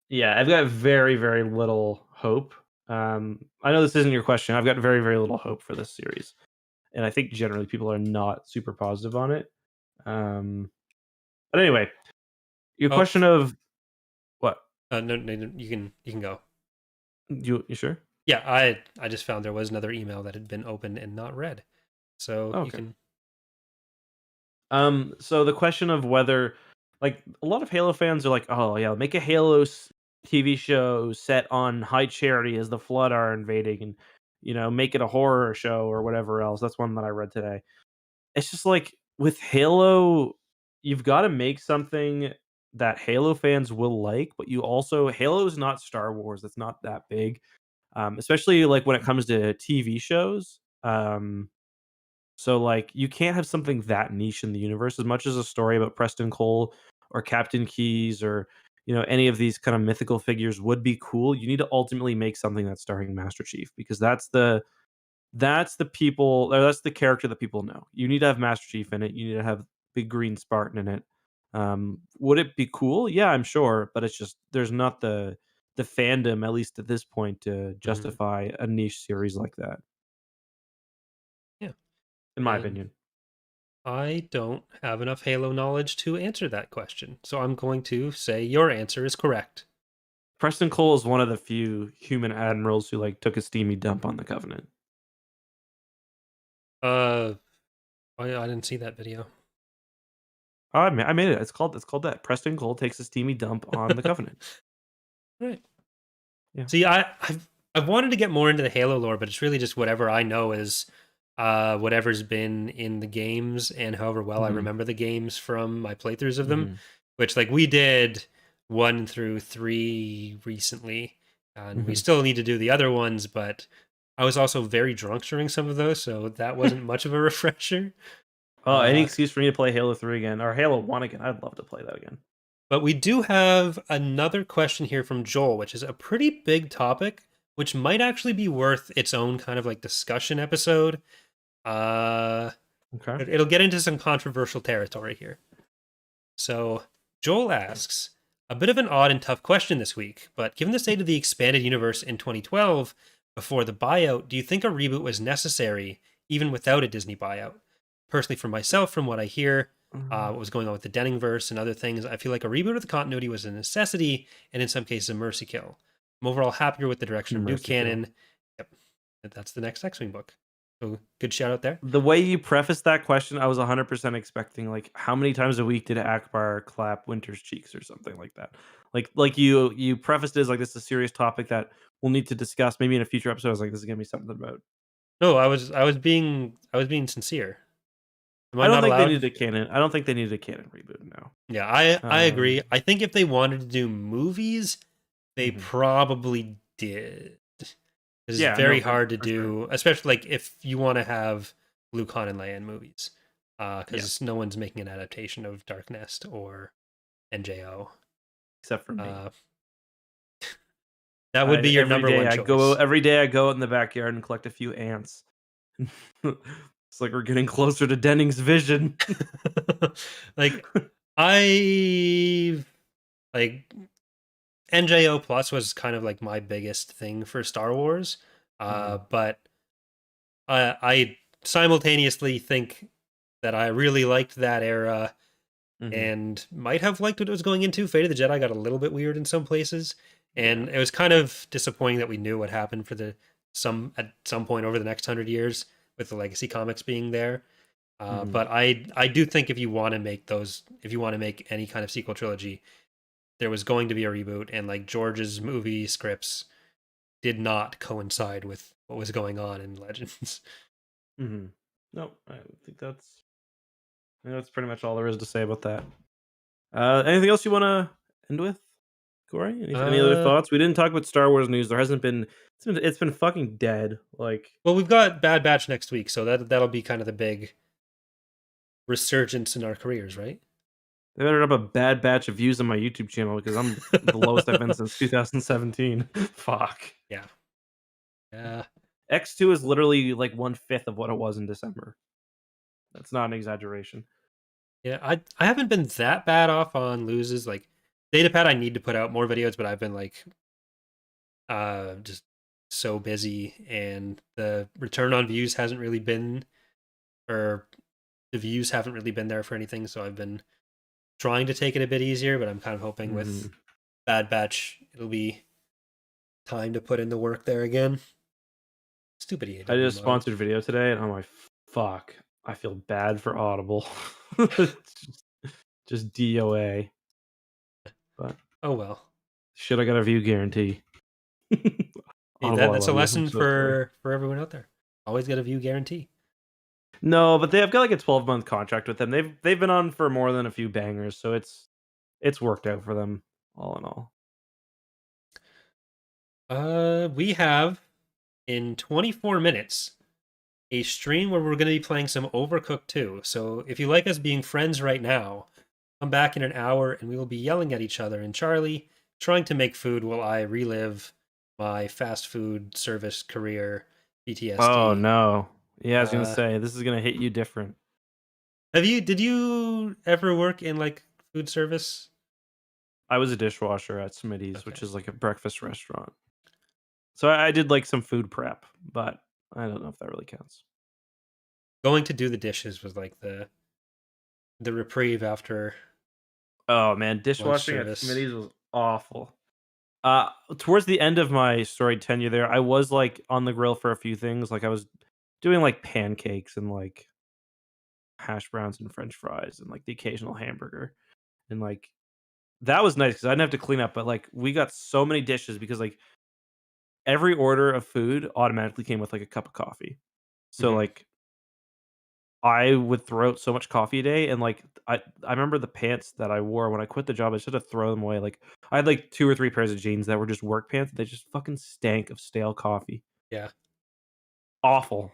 Yeah, I've got very, very little hope. I know this isn't your question. I've got very, very little hope for this series, and I think generally people are not super positive on it. But anyway, your Oh, question of what? no, you can go. You sure? Yeah, I just found there was another email that had been opened and not read, so Oh, you okay. can. So the question of whether, like, a lot of Halo fans are like, oh yeah, make a TV show set on High Charity as the Flood are invading, and make it a horror show or whatever else. That's one that I read today. It's just like with Halo, you've got to make something that Halo fans will like, but Halo is not Star Wars. It's not that big, especially like when it comes to TV shows. So like you can't have something that niche in the universe as much as a story about Preston Cole or Captain Keyes or any of these kind of mythical figures would be cool. You need to ultimately make something that's starring Master Chief because that's the people or that's the character that people know. You need to have Master Chief in it. You need to have Big Green Spartan in it. Would it be cool? Yeah, I'm sure, but it's just there's not the fandom, at least at this point, to Mhm. justify a niche series like that, Yeah, in my and opinion. I don't have enough Halo knowledge to answer that question, so I'm going to say your answer is correct. Preston Cole is one of the few human admirals who like took a steamy dump on the Covenant. Uh, I didn't see that video. Oh, I made it. It's called that. Preston Cole takes a steamy dump on the Covenant. Right. Yeah. See, I've wanted to get more into the Halo lore, but it's really just whatever I know is whatever's been in the games and however well I Hmm. remember the games from my playthroughs of them, Hmm. which like we did 1 through 3 recently, and we Hmm. still need to do the other ones, but I was also very drunk during some of those, so that wasn't much of a refresher. Oh, any Uh, excuse for me to play Halo 3 again or Halo 1 again? I'd love to play that again. But we do have another question here from Joel, which is a pretty big topic, which might actually be worth its own kind of like discussion episode. Uh, Okay. it'll get into some controversial territory here. So Joel asks, a bit of an odd and tough question this week, but given the state of the expanded universe in 2012, before the buyout, do you think a reboot was necessary, even without a Disney buyout? Personally, for myself, from what I hear, what was going on with the Denningverse and other things, I feel like a reboot of the continuity was a necessity, and in some cases, a mercy kill. I'm overall happier with the direction of new Mercy kill. canon. Yep, that's the next X-Wing book. So good shout out there. The way you prefaced that question, I was 100% expecting like how many times a week did Akbar clap Winter's cheeks or something like that. Like you prefaced it as like this is a serious topic that we'll need to discuss maybe in a future episode. I was like this is gonna be something about. No, I was being sincere. Am I I don't not think they allowed? needed a canon. I don't think they needed a canon reboot. No. Yeah, I agree. Um, I think if they wanted to do movies, they mhm. probably did. It's Yeah. No. very For hard to for sure. do, especially like if you want to have Luke Han and Leia in movies, Yeah. because no one's making an adaptation of Dark Nest or NJO. Except for me. Uh, that would be your Every number day one I go. choice. Every day I go out in the backyard and collect a few ants. It's like we're getting closer to Denning's vision. Like I like NJO Plus was kind of like my biggest thing for Star Wars. Mhm. But I simultaneously think that I really liked that era Mhm. and might have liked what it was going into. Fate of the Jedi got a little bit weird in some places, Yeah. and it was kind of disappointing that we knew what happened for the some at some point over the next 100 years with the legacy comics being there. Mhm. But I do think if you want to make if you want to make any kind of sequel trilogy, there was going to be a reboot, and like George's movie scripts did not coincide with what was going on in Legends. Mhm. No, I think that's pretty much all there is to say about that. Anything else you want to end with? Corey, any other thoughts? We didn't talk about Star Wars news. There hasn't been. It's been fucking dead. Like, well, we've got Bad Batch next week, so that'll be kind of the big resurgence in our careers, right? they ended up a bad batch of views on my YouTube channel because I'm the lowest I've been since 2017. Fuck. Yeah. Yeah. X2 is literally like 1/5 of what it was in December. That's not an exaggeration. Yeah, I haven't been that bad off on loses. Like Datapad, I need to put out more videos, but I've been like just so busy, and the return on views hasn't really been, or the views haven't really been there for anything, so I've been trying to take it a bit easier, but I'm kind of hoping with Bad Batch it'll be time to put in the work there again. Stupid EAW I did a mode. sponsored video today, and I'm like, fuck, I feel bad for Audible. just DOA. But oh well. Should I got a view guarantee? That's a lesson for everyone out there. Always get a view guarantee. No, but they've got like a 12-month contract with them. They've been on for more than a few bangers, so it's worked out for them all in all. We have in 24 minutes a stream where we're going to be playing some Overcooked 2. So if you like us being friends right now, come back in an hour and we will be yelling at each other and Charlie trying to make food while I relive my fast food service career PTSD. Oh no. Yeah, I was gonna say this is gonna hit you different. Did you ever work in like food service? I was a dishwasher at Smitty's, which is like a breakfast restaurant. So I did like some food prep, but I don't know if that really counts. Going to do the dishes was like the reprieve after. Oh man, dishwashing at Smitty's was awful. Towards the end of my storied tenure there, I was like on the grill for a few things. Like I was doing like pancakes and like hash browns and French fries and like the occasional hamburger, and like that was nice because I didn't have to clean up. But like we got so many dishes because like every order of food automatically came with like a cup of coffee. So like I would throw out so much coffee a day, and like I remember the pants that I wore when I quit the job. I should have thrown them away. Like I had like 2 or 3 pairs of jeans that were just work pants. They just fucking stank of stale coffee. Yeah. Awful.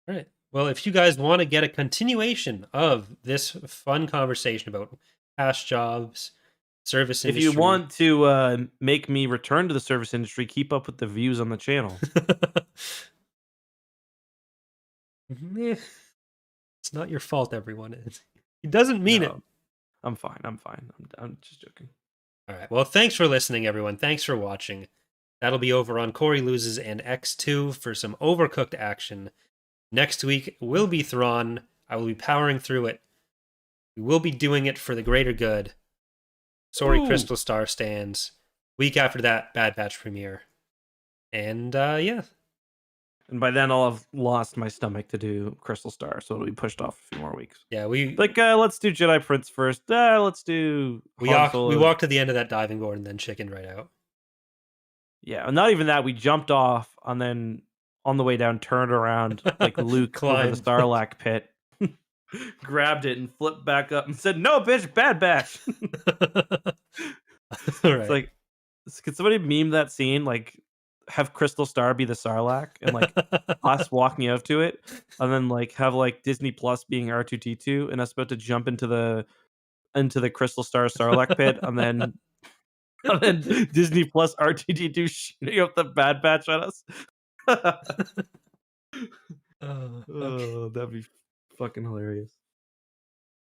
All right. Well, if you guys want to get a continuation of this fun conversation about past jobs, service industry. If you want to make me return to the service industry, keep up with the views on the channel. It's not your fault, everyone. He doesn't mean it. I'm fine. I'm just joking. All right. Well, thanks for listening, everyone. Thanks for watching. That'll be over on Corey Loses and X2 for some Overcooked action. Next week will be Thrawn. I will be powering through it. We will be doing it for the greater good. Sorry, Crystal Star stands. Week after that, Bad Batch premiere. And yeah. And by then I'll have lost my stomach to do Crystal Star, so it'll be pushed off a few more weeks. Yeah, we like let's do Jedi Prince first. Let's do we walked to the end of that diving board and then chickened right out. Yeah, not even that. We jumped off and then on the way down turned around like Luke over the Sarlacc pit, grabbed it and flipped back up and said, "No, bitch, Bad Batch." It's like, could somebody meme that scene? Like, have Crystal Star be the Sarlacc and like us walking out to it, and then like have like Disney Plus being R2D2 and us about to jump into the Crystal Star Sarlacc pit, and then Disney Plus R2D2 shooting up the Bad Batch at us. Okay. That'd be fucking hilarious.